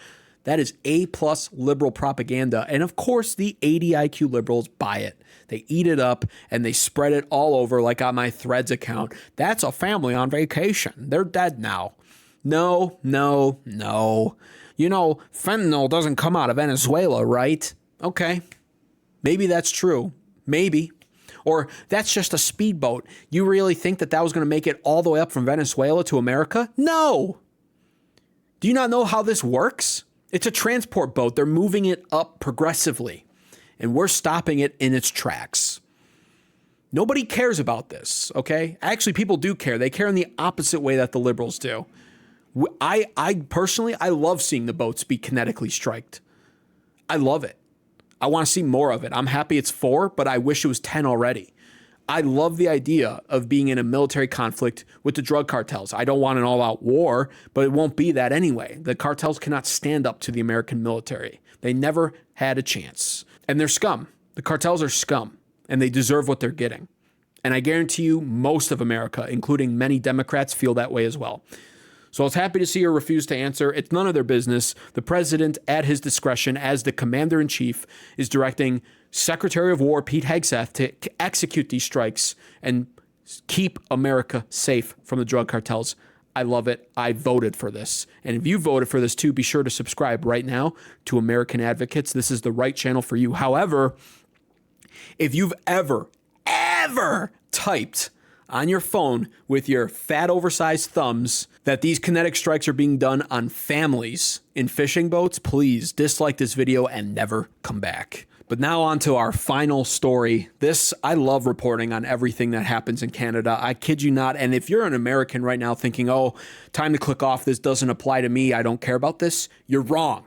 That is A+ liberal propaganda. And of course, the ADIQ liberals buy it. They eat it up and they spread it all over like on my Threads account. That's a family on vacation. They're dead now. No. You know, fentanyl doesn't come out of Venezuela, right? Okay. Maybe that's true. Maybe. Or that's just a speedboat. You really think that was going to make it all the way up from Venezuela to America? No. Do you not know how this works? It's a transport boat. They're moving it up progressively, and we're stopping it in its tracks. Nobody cares about this, okay? Actually, people do care. They care in the opposite way that the liberals do. I personally, I love seeing the boats be kinetically striked. I love it. I want to see more of it. I'm happy it's 4, but I wish it was 10 already. I love the idea of being in a military conflict with the drug cartels. I don't want an all-out war, but it won't be that anyway. The cartels cannot stand up to the American military. They never had a chance. And they're scum. The cartels are scum, and they deserve what they're getting. And I guarantee you most of America, including many Democrats, feel that way as well. So I was happy to see her refuse to answer. It's none of their business. The president, at his discretion, as the commander-in-chief, is directing Secretary of War Pete Hegseth to execute these strikes and keep America safe from the drug cartels. I love it. I voted for this. And if you voted for this too, be sure to subscribe right now to American Advocates. This is the right channel for you. However, if you've ever typed on your phone with your fat, oversized thumbs that these kinetic strikes are being done on families in fishing boats, please dislike this video and never come back. But now on to our final story. I love reporting on everything that happens in Canada. I kid you not. And if you're an American right now thinking, oh, time to click off, this doesn't apply to me, I don't care about this, you're wrong.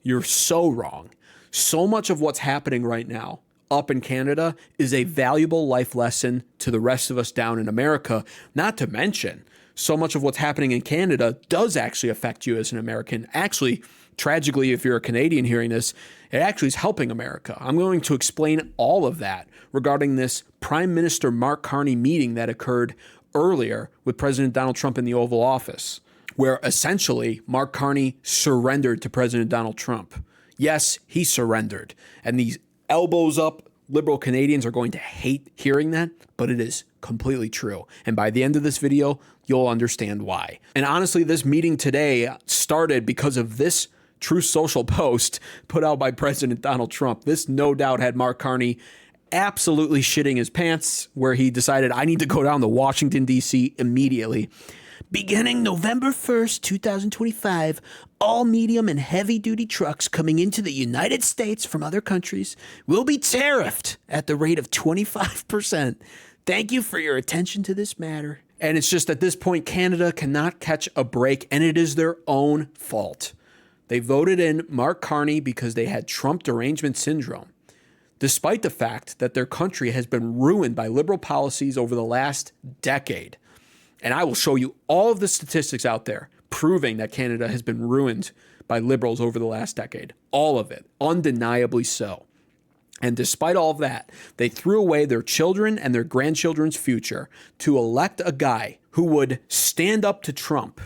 You're so wrong. So much of what's happening right now up in Canada is a valuable life lesson to the rest of us down in America. Not to mention, so much of what's happening in Canada does actually affect you as an American. Actually, tragically, if you're a Canadian hearing this, it actually is helping America. I'm going to explain all of that regarding this Prime Minister Mark Carney meeting that occurred earlier with President Donald Trump in the Oval Office, where essentially Mark Carney surrendered to President Donald Trump. Yes, he surrendered. And these elbows up liberal Canadians are going to hate hearing that, but it is completely true. And by the end of this video, you'll understand why. And honestly, this meeting today started because of this Truth Social post put out by President Donald Trump. This no doubt had Mark Carney absolutely shitting his pants, where he decided, I need to go down to Washington, D.C. immediately. Beginning November 1st, 2025, all medium and heavy-duty trucks coming into the United States from other countries will be tariffed at the rate of 25%. Thank you for your attention to this matter. And it's just at this point, Canada cannot catch a break, and it is their own fault. They voted in Mark Carney because they had Trump derangement syndrome, despite the fact that their country has been ruined by liberal policies over the last decade. And I will show you all of the statistics out there proving that Canada has been ruined by liberals over the last decade. All of it, undeniably so. And despite all of that, they threw away their children and their grandchildren's future to elect a guy who would stand up to Trump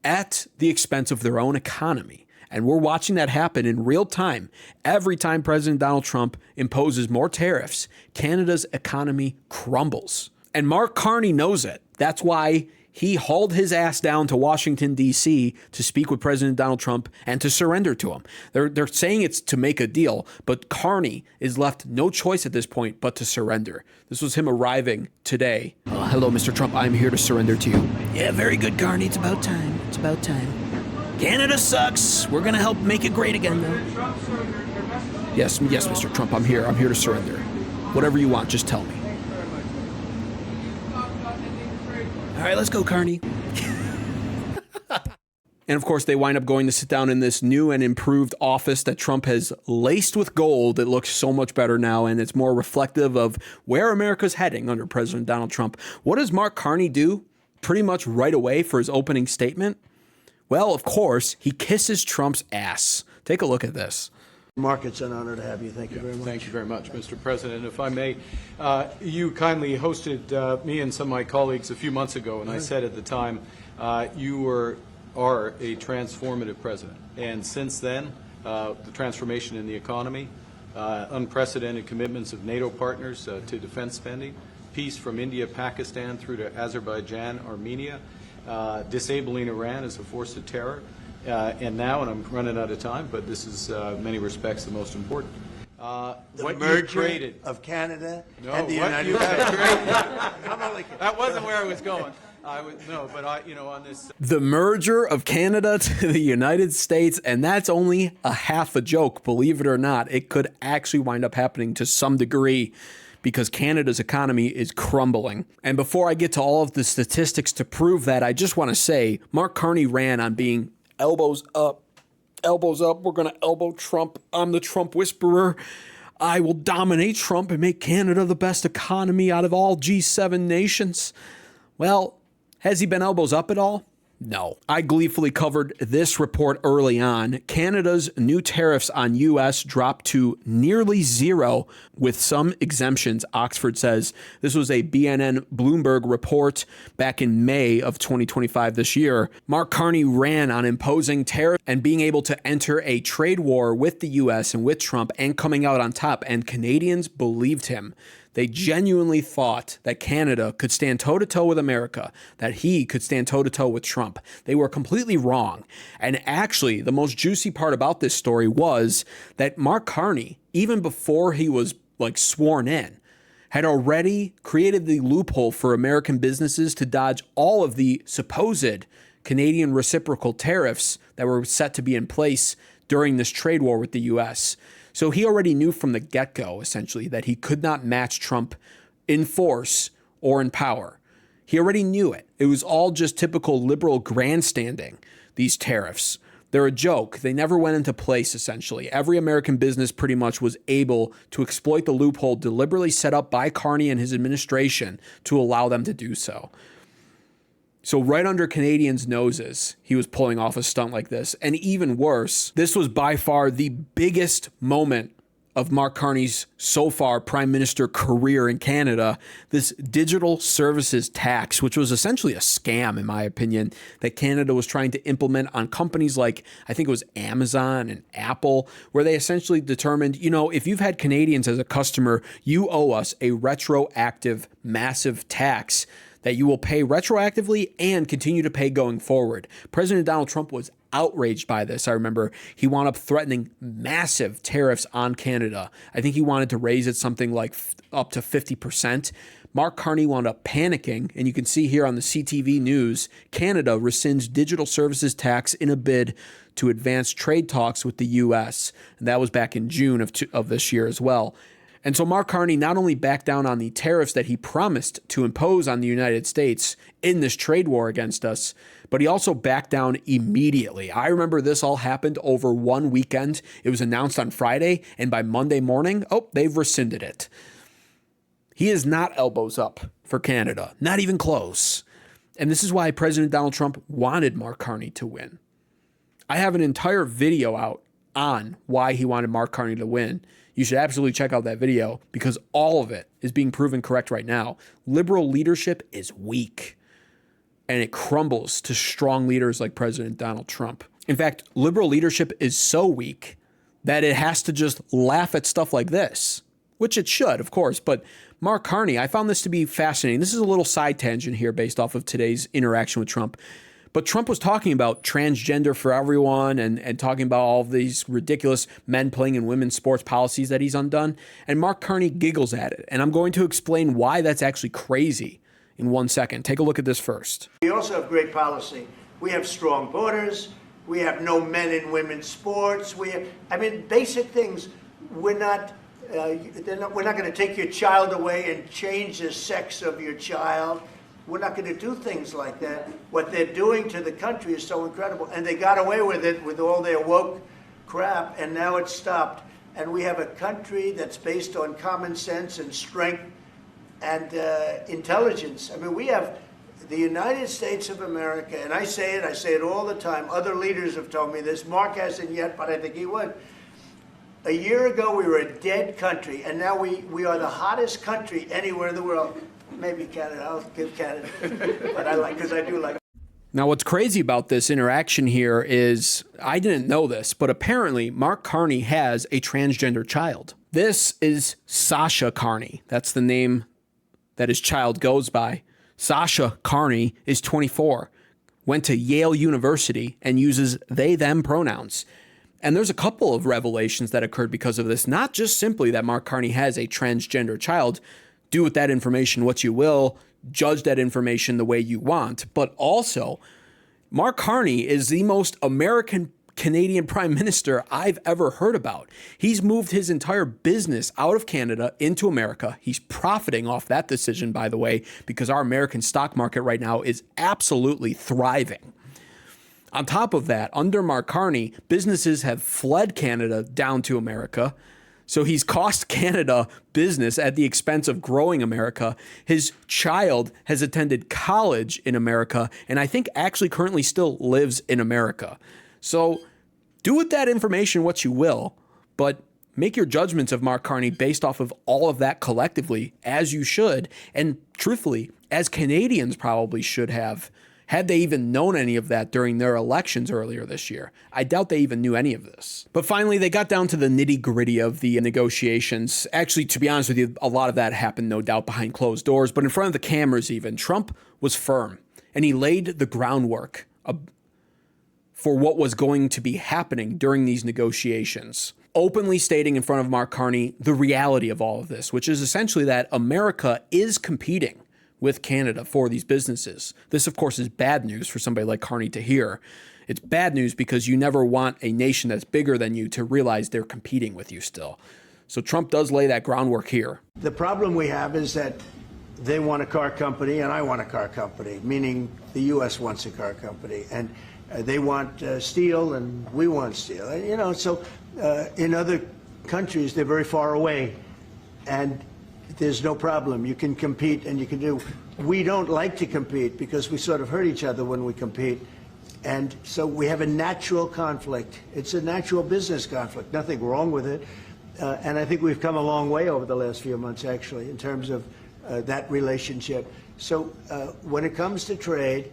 at the expense of their own economy. And we're watching that happen in real time. Every time President Donald Trump imposes more tariffs, Canada's economy crumbles. And Mark Carney knows it. That's why he hauled his ass down to Washington, D.C. to speak with President Donald Trump and to surrender to him. They're saying it's to make a deal, but Carney is left no choice at this point but to surrender. This was him arriving today. Hello, Mr. Trump. I'm here to surrender to you. Yeah, very good, Carney. It's about time. It's about time. Canada sucks. We're going to help make it great again, though. Yes, Mr. Trump. I'm here. I'm here to surrender. Whatever you want, just tell me. All right, let's go, Carney. And of course, they wind up going to sit down in this new and improved office that Trump has laced with gold. It looks so much better now, and it's more reflective of where America's heading under President Donald Trump. What does Mark Carney do pretty much right away for his opening statement? Well, of course, he kisses Trump's ass. Take a look at this. Mark, it's an honor to have you. Thank you very much. Thank you very much, Mr. President. If I may, you kindly hosted me and some of my colleagues a few months ago, and I said at the time, you are a transformative president. And since then, the transformation in the economy, unprecedented commitments of NATO partners to defense spending, peace from India, Pakistan through to Azerbaijan, Armenia, disabling Iran as a force of terror, and now, and I'm running out of time, but this is in many respects the most important. The merger of Canada and the United States. That wasn't where I was going. On this. The merger of Canada to the United States, and that's only a half a joke, believe it or not. It could actually wind up happening to some degree, because Canada's economy is crumbling. And before I get to all of the statistics to prove that, I just want to say Mark Carney ran on being elbows up, we're going to elbow Trump, I'm the Trump whisperer, I will dominate Trump and make Canada the best economy out of all G7 nations. Well, has he been elbows up at all? No. I gleefully covered this report early on. Canada's new tariffs on U.S. dropped to nearly zero with some exemptions, Oxford says. This was a BNN Bloomberg report back in May of 2025 this year. Mark Carney ran on imposing tariffs and being able to enter a trade war with the U.S. and with Trump and coming out on top, and Canadians believed him. They genuinely thought that Canada could stand toe-to-toe with America, that he could stand toe-to-toe with Trump. They were completely wrong. And actually, the most juicy part about this story was that Mark Carney, even before he was sworn in, had already created the loophole for American businesses to dodge all of the supposed Canadian reciprocal tariffs that were set to be in place during this trade war with the US. So he already knew from the get-go, essentially, that he could not match Trump in force or in power. He already knew it. It was all just typical liberal grandstanding, these tariffs. They're a joke. They never went into place, essentially. Every American business pretty much was able to exploit the loophole deliberately set up by Carney and his administration to allow them to do so. So right under Canadians' noses, he was pulling off a stunt like this. And even worse, this was by far the biggest moment of Mark Carney's so far prime minister career in Canada, this digital services tax, which was essentially a scam, in my opinion, that Canada was trying to implement on companies like, I think it was Amazon and Apple, where they essentially determined, you know, if you've had Canadians as a customer, you owe us a retroactive massive tax that you will pay retroactively and continue to pay going forward. President Donald Trump was outraged by this. I remember he wound up threatening massive tariffs on Canada. I think he wanted to raise it something like up to 50%. Mark Carney wound up panicking, and you can see here on the CTV News, Canada rescinds digital services tax in a bid to advance trade talks with the U.S. And that was back in June of this year as well. And so Mark Carney not only backed down on the tariffs that he promised to impose on the United States in this trade war against us, but he also backed down immediately. I remember this all happened over one weekend. It was announced on Friday, and by Monday morning, they've rescinded it. He is not elbows up for Canada, not even close. And this is why President Donald Trump wanted Mark Carney to win. I have an entire video out on why he wanted Mark Carney to win. You should absolutely check out that video because all of it is being proven correct right now. Liberal leadership is weak, and it crumbles to strong leaders like President Donald Trump. In fact, liberal leadership is so weak that it has to just laugh at stuff like this, which it should, of course. But Mark Carney, I found this to be fascinating. This is a little side tangent here based off of today's interaction with Trump. But Trump was talking about transgender for everyone and talking about all of these ridiculous men playing in women's sports policies that he's undone. And Mark Carney giggles at it. And I'm going to explain why that's actually crazy in 1 second. Take a look at this first. We also have great policy. We have strong borders. We have no men in women's sports. Basic things. We're not going to take your child away and change the sex of your child. We're not going to do things like that. What they're doing to the country is so incredible. And they got away with it with all their woke crap, and now it's stopped. And we have a country that's based on common sense and strength and intelligence. We have the United States of America, and I say it all the time. Other leaders have told me this. Mark hasn't yet, but I think he would. A year ago, we were a dead country, and now we are the hottest country anywhere in the world. Maybe Canada. I'll give Canada. But because I do like it. Now, what's crazy about this interaction here is, I didn't know this, but apparently Mark Carney has a transgender child. This is Sasha Carney. That's the name that his child goes by. Sasha Carney is 24, went to Yale University, and uses they, them pronouns. And there's a couple of revelations that occurred because of this, not just simply that Mark Carney has a transgender child. Do with that information what you will, judge that information the way you want, but also Mark Carney is the most American Canadian prime minister I've ever heard about. He's moved his entire business out of Canada into America. He's profiting off that decision, by the way, because our American stock market right now is absolutely thriving. On top of that, under Mark Carney, businesses have fled Canada down to America. So he's cost Canada business at the expense of growing America. His child has attended college in America, and I think actually currently still lives in America. So do with that information what you will, but make your judgments of Mark Carney based off of all of that collectively, as you should, and truthfully, as Canadians probably should have, had they even known any of that during their elections earlier this year. I doubt they even knew any of this. But finally, they got down to the nitty-gritty of the negotiations. Actually, to be honest with you, a lot of that happened, no doubt, behind closed doors, but in front of the cameras even. Trump was firm, and he laid the groundwork for what was going to be happening during these negotiations, openly stating in front of Mark Carney the reality of all of this, which is essentially that America is competing with Canada for these businesses. This, of course, is bad news for somebody like Carney to hear. It's bad news because you never want a nation that's bigger than you to realize they're competing with you still. So Trump does lay that groundwork here. The problem we have is that they want a car company and I want a car company, meaning the U.S. wants a car company. And they want steel and we want steel. So in other countries, they're very far away. And there's no problem. You can compete and you can do. We don't like to compete because we sort of hurt each other when we compete. And so we have a natural conflict. It's a natural business conflict. Nothing wrong with it. And I think we've come a long way over the last few months, actually, in terms of that relationship. So when it comes to trade,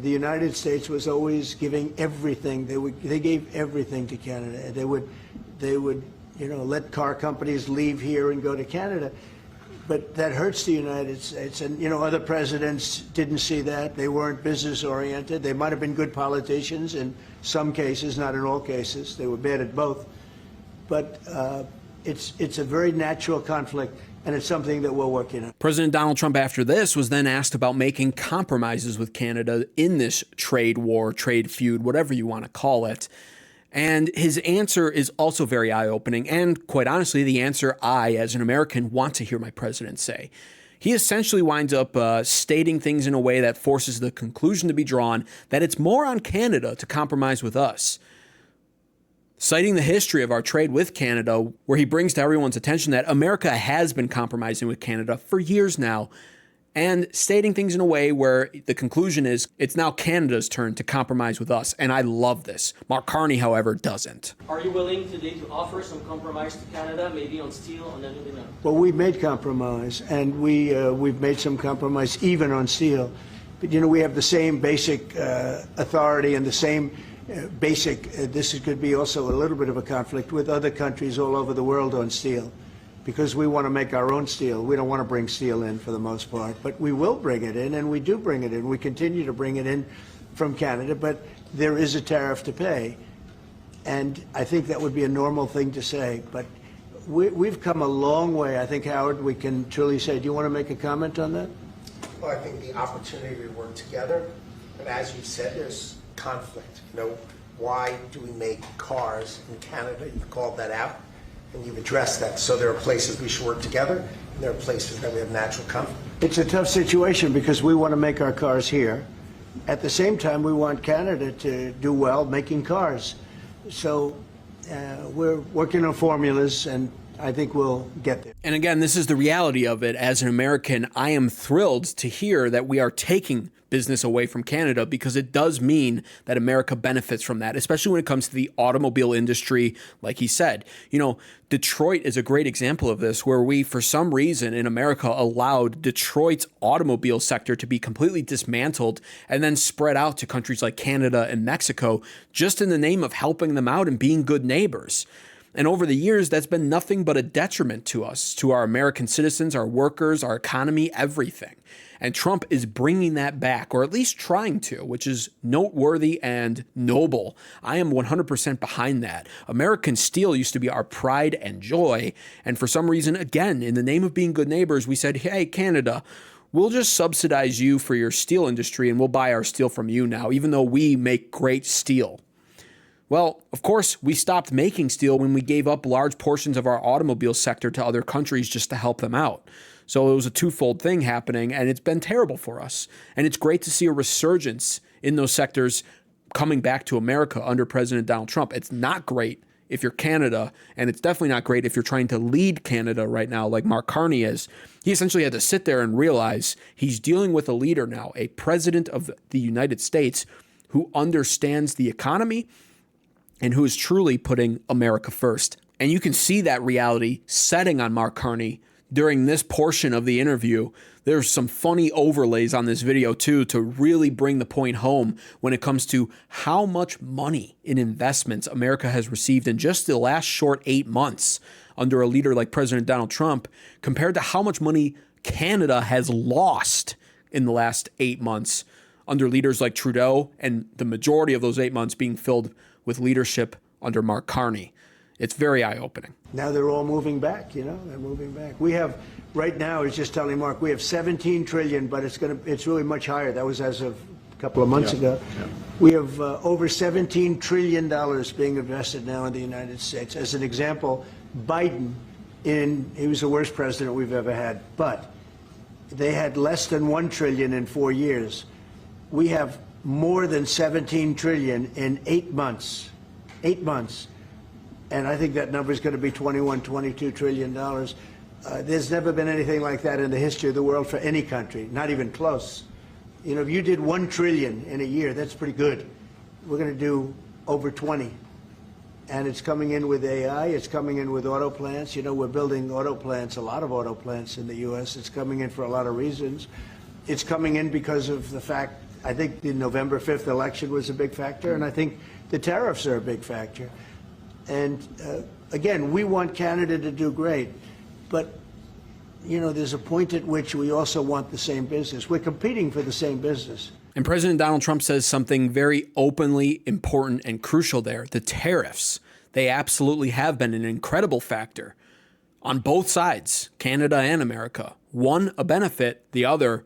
the United States was always giving everything. They gave everything to Canada. They would let car companies leave here and go to Canada. But that hurts the United States. And, other presidents didn't see that. They weren't business oriented. They might have been good politicians in some cases, not in all cases. They were bad at both. But it's a very natural conflict, and it's something that we're working on. President Donald Trump, after this, was then asked about making compromises with Canada in this trade war, trade feud, whatever you want to call it. And his answer is also very eye-opening, and quite honestly, the answer I, as an American, want to hear my president say. He essentially winds up stating things in a way that forces the conclusion to be drawn that it's more on Canada to compromise with us. Citing the history of our trade with Canada, where he brings to everyone's attention that America has been compromising with Canada for years now, and stating things in a way where the conclusion is it's now Canada's turn to compromise with us. And I love this. Mark Carney, however, doesn't. Are you willing today to offer some compromise to Canada, maybe on steel, on anything else? Well, we've made compromise, and we've made some compromise even on steel. But, we have the same basic authority and the same this could be also a little bit of a conflict with other countries all over the world on steel. Because we want to make our own steel. We don't want to bring steel in for the most part, but we will bring it in, and we do bring it in. We continue to bring it in from Canada, but there is a tariff to pay. And I think that would be a normal thing to say, but we've come a long way. I think, Howard, we can truly say, do you want to make a comment on that? Well, I think the opportunity to work together, and as you said, there's conflict. Why do we make cars in Canada? You've called that out. And you've addressed that. So there are places we should work together, and there are places that we have natural conflict. It's a tough situation because we want to make our cars here. At the same time, we want Canada to do well making cars. So we're working on formulas, and I think we'll get there. And again, this is the reality of it. As an American, I am thrilled to hear that we are taking business away from Canada because it does mean that America benefits from that, especially when it comes to the automobile industry. Like he said, Detroit is a great example of this, where we, for some reason in America, allowed Detroit's automobile sector to be completely dismantled and then spread out to countries like Canada and Mexico, just in the name of helping them out and being good neighbors. And over the years, that's been nothing but a detriment to us, to our American citizens, our workers, our economy, everything. And Trump is bringing that back, or at least trying to, which is noteworthy and noble. I am 100% behind that. American steel used to be our pride and joy. And for some reason, again, in the name of being good neighbors, we said, hey, Canada, we'll just subsidize you for your steel industry and we'll buy our steel from you now, even though we make great steel. Well, of course, we stopped making steel when we gave up large portions of our automobile sector to other countries just to help them out. So it was a twofold thing happening, and it's been terrible for us. And it's great to see a resurgence in those sectors coming back to America under President Donald Trump. It's not great if you're Canada, and it's definitely not great if you're trying to lead Canada right now like Mark Carney is. He essentially had to sit there and realize he's dealing with a leader now, a president of the United States who understands the economy and who is truly putting America first. And you can see that reality setting on Mark Carney during this portion of the interview. There's some funny overlays on this video too to really bring the point home when it comes to how much money in investments America has received in just the last short 8 months under a leader like President Donald Trump, compared to how much money Canada has lost in the last 8 months under leaders like Trudeau, and the majority of those 8 months being filled with leadership under Mark Carney. It's very eye-opening. Now they're all moving back, they're moving back. We have, right now, I was just telling Mark, we have 17 trillion, but it's really much higher. That was as of a couple of months ago. Yeah. We have over $17 trillion being invested now in the United States. As an example, Biden, he was the worst president we've ever had, but they had less than 1 trillion in 4 years. We have more than 17 trillion in 8 months. 8 months. And I think that number is going to be $22 trillion. There's never been anything like that in the history of the world for any country, not even close. If you did 1 trillion in a year, that's pretty good. We're going to do over 20. And it's coming in with AI. It's coming in with auto plants. We're building auto plants, a lot of auto plants in the U.S. It's coming in for a lot of reasons. It's coming in because of the fact, I think the November 5th election was a big factor, and I think the tariffs are a big factor. And again, we want Canada to do great, but there's a point at which we also want the same business. We're competing for the same business. And President Donald Trump says something very openly important and crucial there. The tariffs, they absolutely have been an incredible factor on both sides, Canada and America. One, a benefit, the other,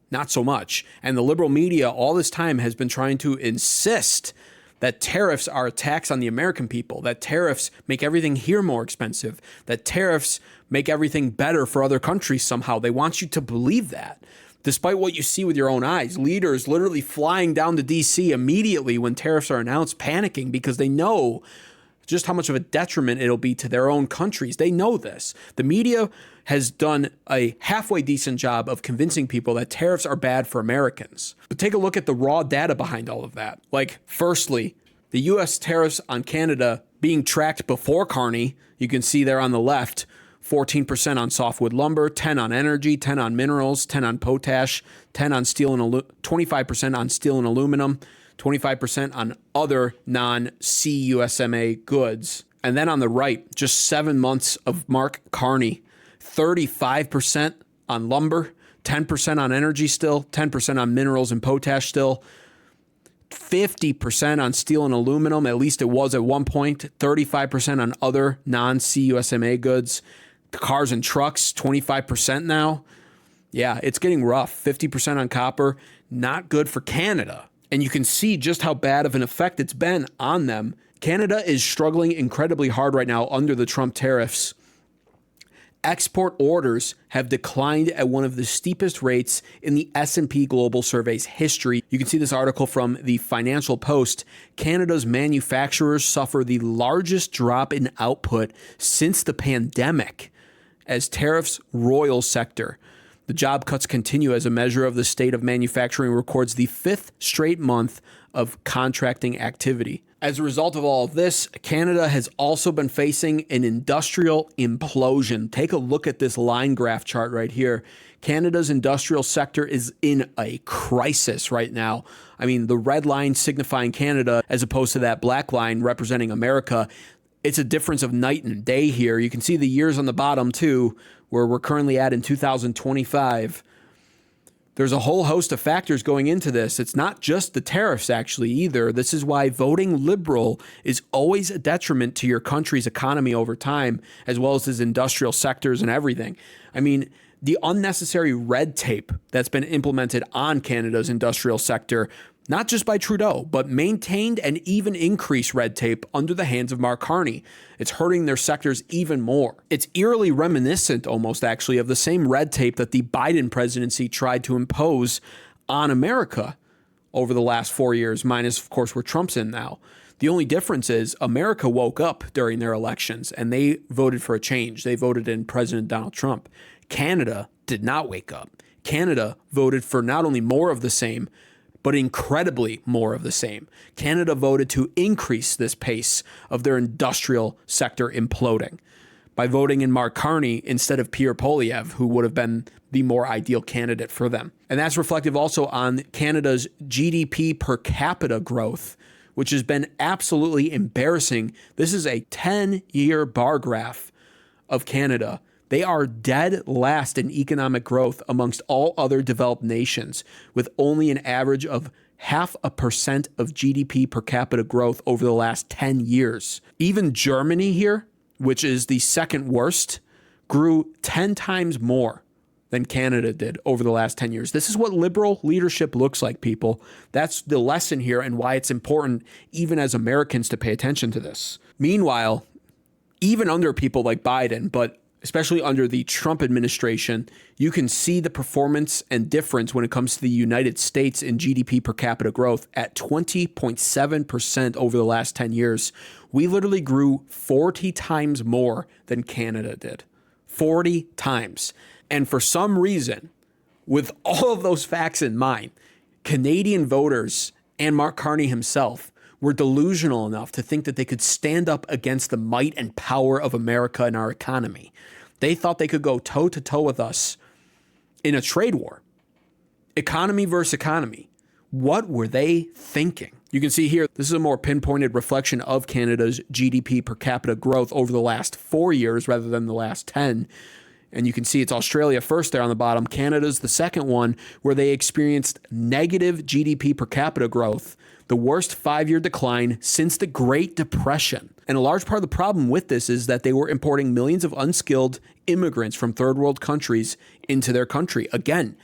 not so much. And the liberal media all this time has been trying to insist that tariffs are a tax on the American people, that tariffs make everything here more expensive, that tariffs make everything better for other countries somehow. They want you to believe that, despite what you see with your own eyes. Leaders literally flying down to D.C. immediately when tariffs are announced, panicking because they know just how much of a detriment it'll be to their own countries. They know this. The media has done a halfway decent job of convincing people that tariffs are bad for Americans. But take a look at the raw data behind all of that. Like, firstly, the U.S. tariffs on Canada being tracked before Carney, you can see there on the left, 14% on softwood lumber, 10 on energy, 10 on minerals, 10 on potash, 10 on steel and 25% on steel and aluminum, 25% on other non-CUSMA goods. And then on the right, just 7 months of Mark Carney, 35% on lumber, 10% on energy still, 10% on minerals and potash still, 50% on steel and aluminum, at least it was at one point, 35% on other non-CUSMA goods, cars and trucks, 25% now. Yeah, it's getting rough. 50% on copper, not good for Canada. And you can see just how bad of an effect it's been on them. Canada is struggling incredibly hard right now under the Trump tariffs. Export orders have declined at one of the steepest rates in the S&P Global Survey's history. You can see this article from the Financial Post. Canada's manufacturers suffer the largest drop in output since the pandemic as tariffs roil sector. The job cuts continue as a measure of the state of manufacturing records the 5th straight month of contracting activity. As a result of all of this, Canada has also been facing an industrial implosion. Take a look at this line graph chart right here. Canada's industrial sector is in a crisis right now. I mean, the red line signifying Canada as opposed to that black line representing America. It's a difference of night and day here. You can see the years on the bottom too, where we're currently at in 2025. There's a whole host of factors going into this. It's not just the tariffs, actually, either. This is why voting liberal is always a detriment to your country's economy over time, as well as its industrial sectors and everything. I mean, the unnecessary red tape that's been implemented on Canada's industrial sector, not just by Trudeau, but maintained and even increased red tape under the hands of Mark Carney. It's hurting their sectors even more. It's eerily reminiscent almost actually of the same red tape that the Biden presidency tried to impose on America over the last 4 years, minus of course where Trump's in now. The only difference is America woke up during their elections and they voted for a change. They voted in President Donald Trump. Canada did not wake up. Canada voted for not only more of the same, but incredibly more of the same. Canada voted to increase this pace of their industrial sector imploding by voting in Mark Carney instead of Pierre Poilievre, who would have been the more ideal candidate for them. And that's reflective also on Canada's GDP per capita growth, which has been absolutely embarrassing. This is a 10-year bar graph of Canada. They are dead last in economic growth amongst all other developed nations, with only an average of 0.5% of GDP per capita growth over the last 10 years. Even Germany here, which is the second worst, grew 10 times more than Canada did over the last 10 years. This is what liberal leadership looks like, people. That's the lesson here and why it's important, even as Americans, to pay attention to this. Meanwhile, even under people like Biden, but especially under the Trump administration, you can see the performance and difference when it comes to the United States in GDP per capita growth at 20.7% over the last 10 years. We literally grew 40 times more than Canada did. 40 times. And for some reason, with all of those facts in mind, Canadian voters and Mark Carney himself were delusional enough to think that they could stand up against the might and power of America and our economy. They thought they could go toe-to-toe with us in a trade war. Economy versus economy. What were they thinking? You can see here, this is a more pinpointed reflection of Canada's GDP per capita growth over the last 4 years rather than the last 10. And you can see it's Australia first there on the bottom. Canada's the second one, where they experienced negative GDP per capita growth, the worst 5-year decline since the Great Depression. And a large part of the problem with this is that they were importing millions of unskilled immigrants from third world countries into their country. Again,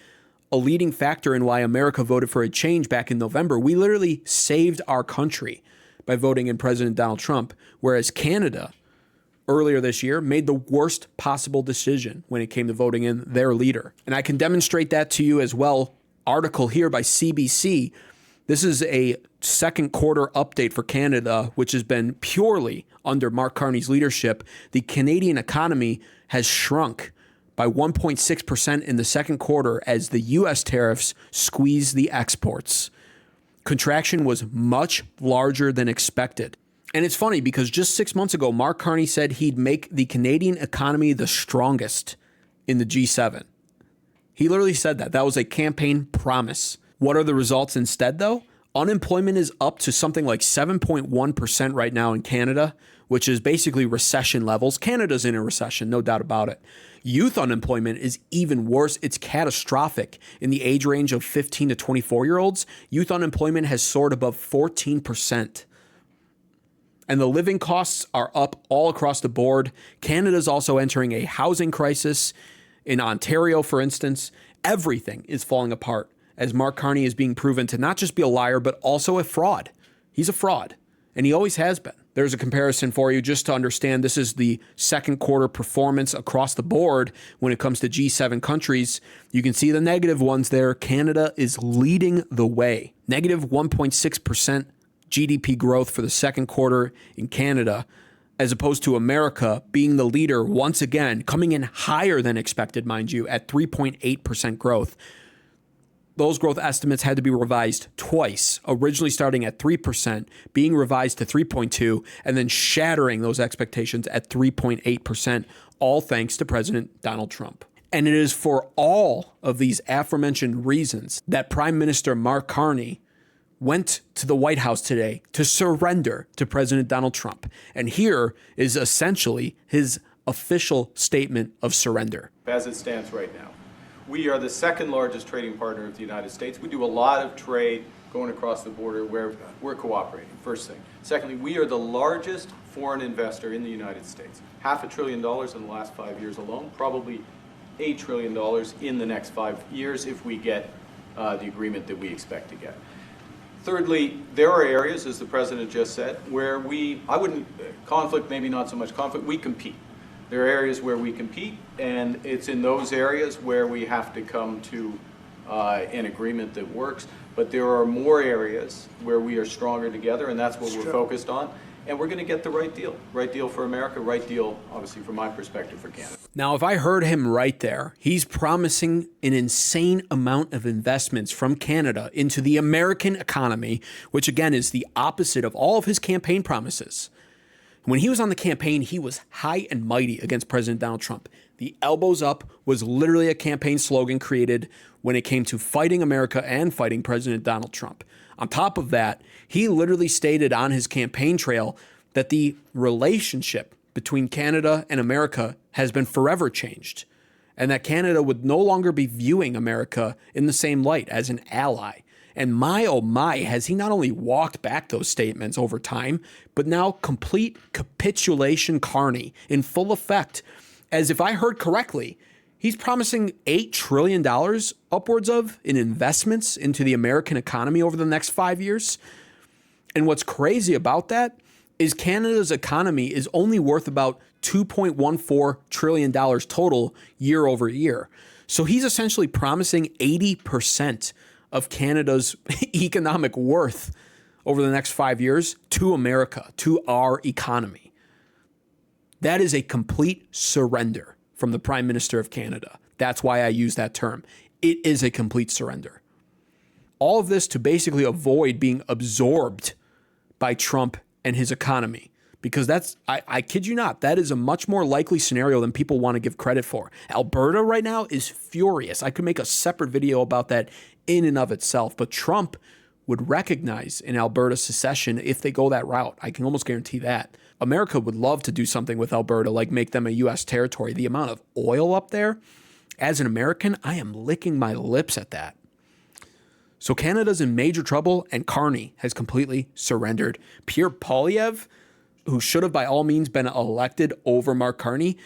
a leading factor in why America voted for a change back in November. We literally saved our country by voting in President Donald Trump, whereas Canada earlier this year made the worst possible decision when it came to voting in their leader. And I can demonstrate that to you as well. Article here by CBC. This is a second quarter update for Canada, which has been purely under Mark Carney's leadership. The Canadian economy has shrunk by 1.6% in the second quarter as the U.S. tariffs squeeze the exports. Contraction was much larger than expected. And it's funny because just 6 months ago, Mark Carney said he'd make the Canadian economy the strongest in the G7. He literally said that. That was a campaign promise. What are the results instead, though? Unemployment is up to something like 7.1% right now in Canada, which is basically recession levels. Canada's in a recession, no doubt about it. Youth unemployment is even worse. It's catastrophic. In the age range of 15 to 24-year-olds, youth unemployment has soared above 14%. And the living costs are up all across the board. Canada's also entering a housing crisis. In Ontario, for instance, everything is falling apart as Mark Carney is being proven to not just be a liar, but also a fraud. He's a fraud, and he always has been. There's a comparison for you just to understand this is the second quarter performance across the board when it comes to G7 countries. You can see the negative ones there. Canada is leading the way. Negative 1.6% GDP growth for the second quarter in Canada, as opposed to America being the leader once again, coming in higher than expected, mind you, at 3.8% growth. Those growth estimates had to be revised twice, originally starting at 3%, being revised to 3.2%, and then shattering those expectations at 3.8%, all thanks to President Donald Trump. And it is for all of these aforementioned reasons that Prime Minister Mark Carney went to the White House today to surrender to President Donald Trump. And here is essentially his official statement of surrender. As it stands right now, we are the second largest trading partner of the United States. We do a lot of trade going across the border where we're cooperating, first thing. Secondly, we are the largest foreign investor in the United States. $500 billion in the last 5 years alone, probably $8 trillion in the next 5 years if we get the agreement that we expect to get. Thirdly, there are areas, as the President just said, where conflict, maybe not so much conflict, we compete. There are areas where we compete, and it's in those areas where we have to come to an agreement that works. But there are more areas where we are stronger together, and that's what we're focused on. And we're going to get the right deal for America, right deal, obviously, from my perspective, for Canada. Now, if I heard him right there, he's promising an insane amount of investments from Canada into the American economy, which again is the opposite of all of his campaign promises. When he was on the campaign, he was high and mighty against President Donald Trump. The elbows up was literally a campaign slogan created when it came to fighting America and fighting President Donald Trump. On top of that, he literally stated on his campaign trail that the relationship between Canada and America has been forever changed, and that Canada would no longer be viewing America in the same light as an ally. And my, oh my, has he not only walked back those statements over time, but now complete capitulation Carney in full effect. As if I heard correctly, he's promising $8 trillion upwards of in investments into the American economy over the next 5 years. And what's crazy about that is Canada's economy is only worth about $2.14 trillion total year over year. So he's essentially promising 80% of Canada's economic worth over the next 5 years to America, to our economy. That is a complete surrender from the Prime Minister of Canada. That's why I use that term. It is a complete surrender. All of this to basically avoid being absorbed by Trump and his economy. Because that's, I kid you not, that is a much more likely scenario than people want to give credit for. Alberta right now is furious. I could make a separate video about that in and of itself. But Trump would recognize in Alberta secession if they go that route. I can almost guarantee that. America would love to do something with Alberta, like make them a U.S. territory. The amount of oil up there, as an American, I am licking my lips at that. So Canada's in major trouble, and Carney has completely surrendered. Pierre Poilievre, who should have by all means been elected over Mark Carney,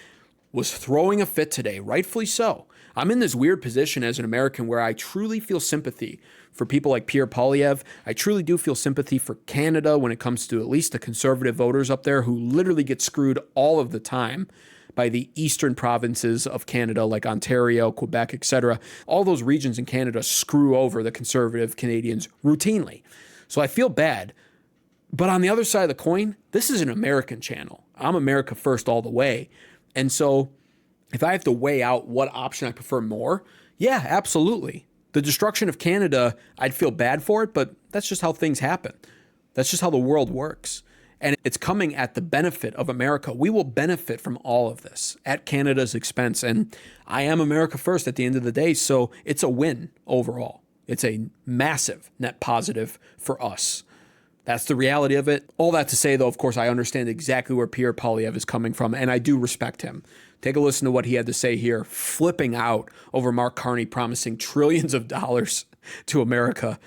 was throwing a fit today, rightfully so. I'm in this weird position as an American where I truly feel sympathy for people like Pierre Poilievre. I truly do feel sympathy for Canada when it comes to at least the conservative voters up there who literally get screwed all of the time by the eastern provinces of Canada like Ontario, Quebec, etc. All those regions in Canada screw over the conservative Canadians routinely. So I feel bad. But on the other side of the coin, this is an American channel. I'm America first all the way. And so if I have to weigh out what option I prefer more, yeah, absolutely. The destruction of Canada, I'd feel bad for it, but that's just how things happen. That's just how the world works. And it's coming at the benefit of America. We will benefit from all of this at Canada's expense. And I am America first at the end of the day, so it's a win overall. It's a massive net positive for us. That's the reality of it. All that to say, though, of course, I understand exactly where Pierre Poilievre is coming from, and I do respect him. Take a listen to what he had to say here, flipping out over Mark Carney promising trillions of dollars to America.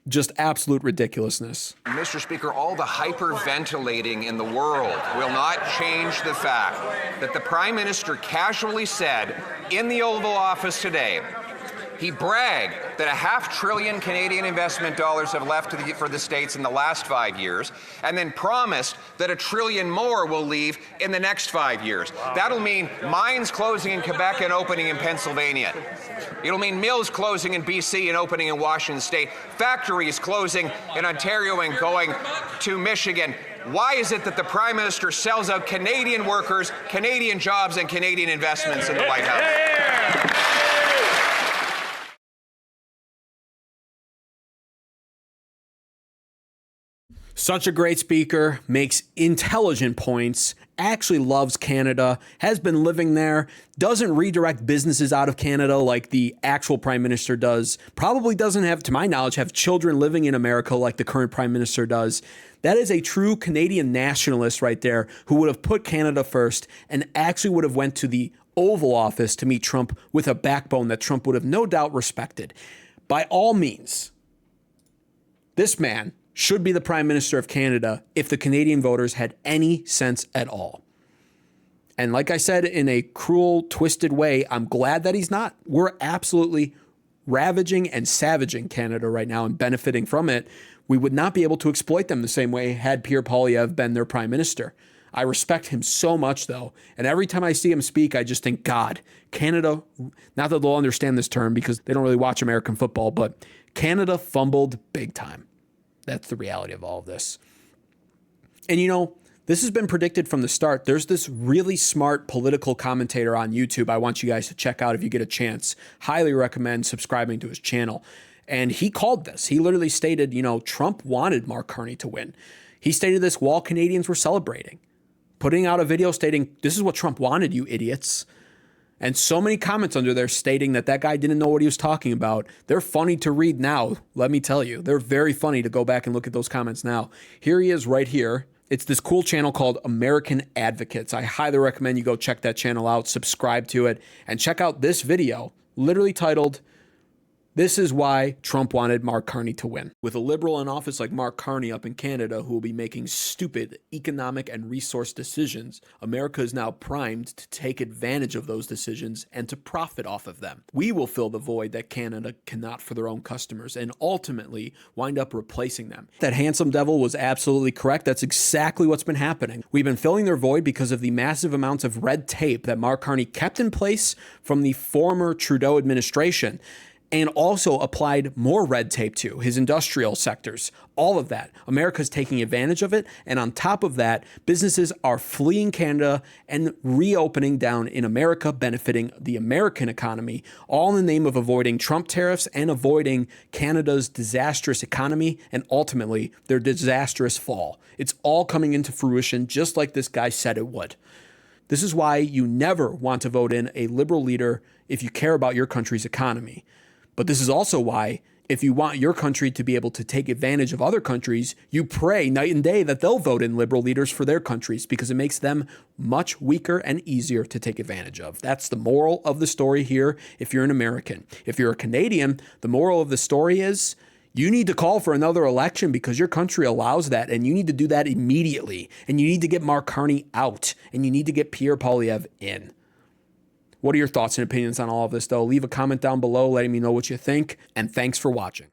Just absolute ridiculousness. Mr. Speaker, all the hyperventilating in the world will not change the fact that the Prime Minister casually said in the Oval Office today, he bragged that $500 billion Canadian investment dollars have left for the states in the last 5 years, and then promised that $1 trillion more will leave in the next 5 years. Wow. That'll mean mines closing in Quebec and opening in Pennsylvania. It'll mean mills closing in BC and opening in Washington State, factories closing in Ontario and going to Michigan. Why is it that the Prime Minister sells out Canadian workers, Canadian jobs, and Canadian investments in the White House? Such a great speaker, makes intelligent points, actually loves Canada, has been living there, doesn't redirect businesses out of Canada like the actual Prime Minister does, probably doesn't have, to my knowledge, have children living in America like the current Prime Minister does. That is a true Canadian nationalist right there who would have put Canada first and actually would have went to the Oval Office to meet Trump with a backbone that Trump would have no doubt respected. By all means, this man should be the Prime Minister of Canada if the Canadian voters had any sense at all. And like I said, in a cruel, twisted way, I'm glad that he's not. We're absolutely ravaging and savaging Canada right now and benefiting from it. We would not be able to exploit them the same way had Pierre Poilievre been their Prime Minister. I respect him so much, though. And every time I see him speak, I just think, God, Canada, not that they'll understand this term because they don't really watch American football, but Canada fumbled big time. That's the reality of all of this. And you know, this has been predicted from the start. There's this really smart political commentator on YouTube I want you guys to check out if you get a chance. Highly recommend subscribing to his channel. And he called this. He literally stated, you know, Trump wanted Mark Carney to win. He stated this while Canadians were celebrating, putting out a video stating, this is what Trump wanted, you idiots. And so many comments under there stating that that guy didn't know what he was talking about. They're funny to read now, let me tell you. They're very funny to go back and look at those comments now. Here he is right here. It's this cool channel called American Advocates. I highly recommend you go check that channel out, subscribe to it, and check out this video, literally titled, This is why Trump wanted Mark Carney to win. With a liberal in office like Mark Carney up in Canada who will be making stupid economic and resource decisions, America is now primed to take advantage of those decisions and to profit off of them. We will fill the void that Canada cannot for their own customers and ultimately wind up replacing them. That handsome devil was absolutely correct. That's exactly what's been happening. We've been filling their void because of the massive amounts of red tape that Mark Carney kept in place from the former Trudeau administration, and also applied more red tape to his industrial sectors. All of that. America's taking advantage of it. And on top of that, businesses are fleeing Canada and reopening down in America, benefiting the American economy, all in the name of avoiding Trump tariffs and avoiding Canada's disastrous economy and ultimately their disastrous fall. It's all coming into fruition just like this guy said it would. This is why you never want to vote in a liberal leader if you care about your country's economy. But this is also why, if you want your country to be able to take advantage of other countries, you pray night and day that they'll vote in liberal leaders for their countries because it makes them much weaker and easier to take advantage of. That's the moral of the story here if you're an American. If you're a Canadian, the moral of the story is you need to call for another election because your country allows that, and you need to do that immediately. And you need to get Mark Carney out, and you need to get Pierre Poilievre in. What are your thoughts and opinions on all of this, though? Leave a comment down below letting me know what you think, and thanks for watching.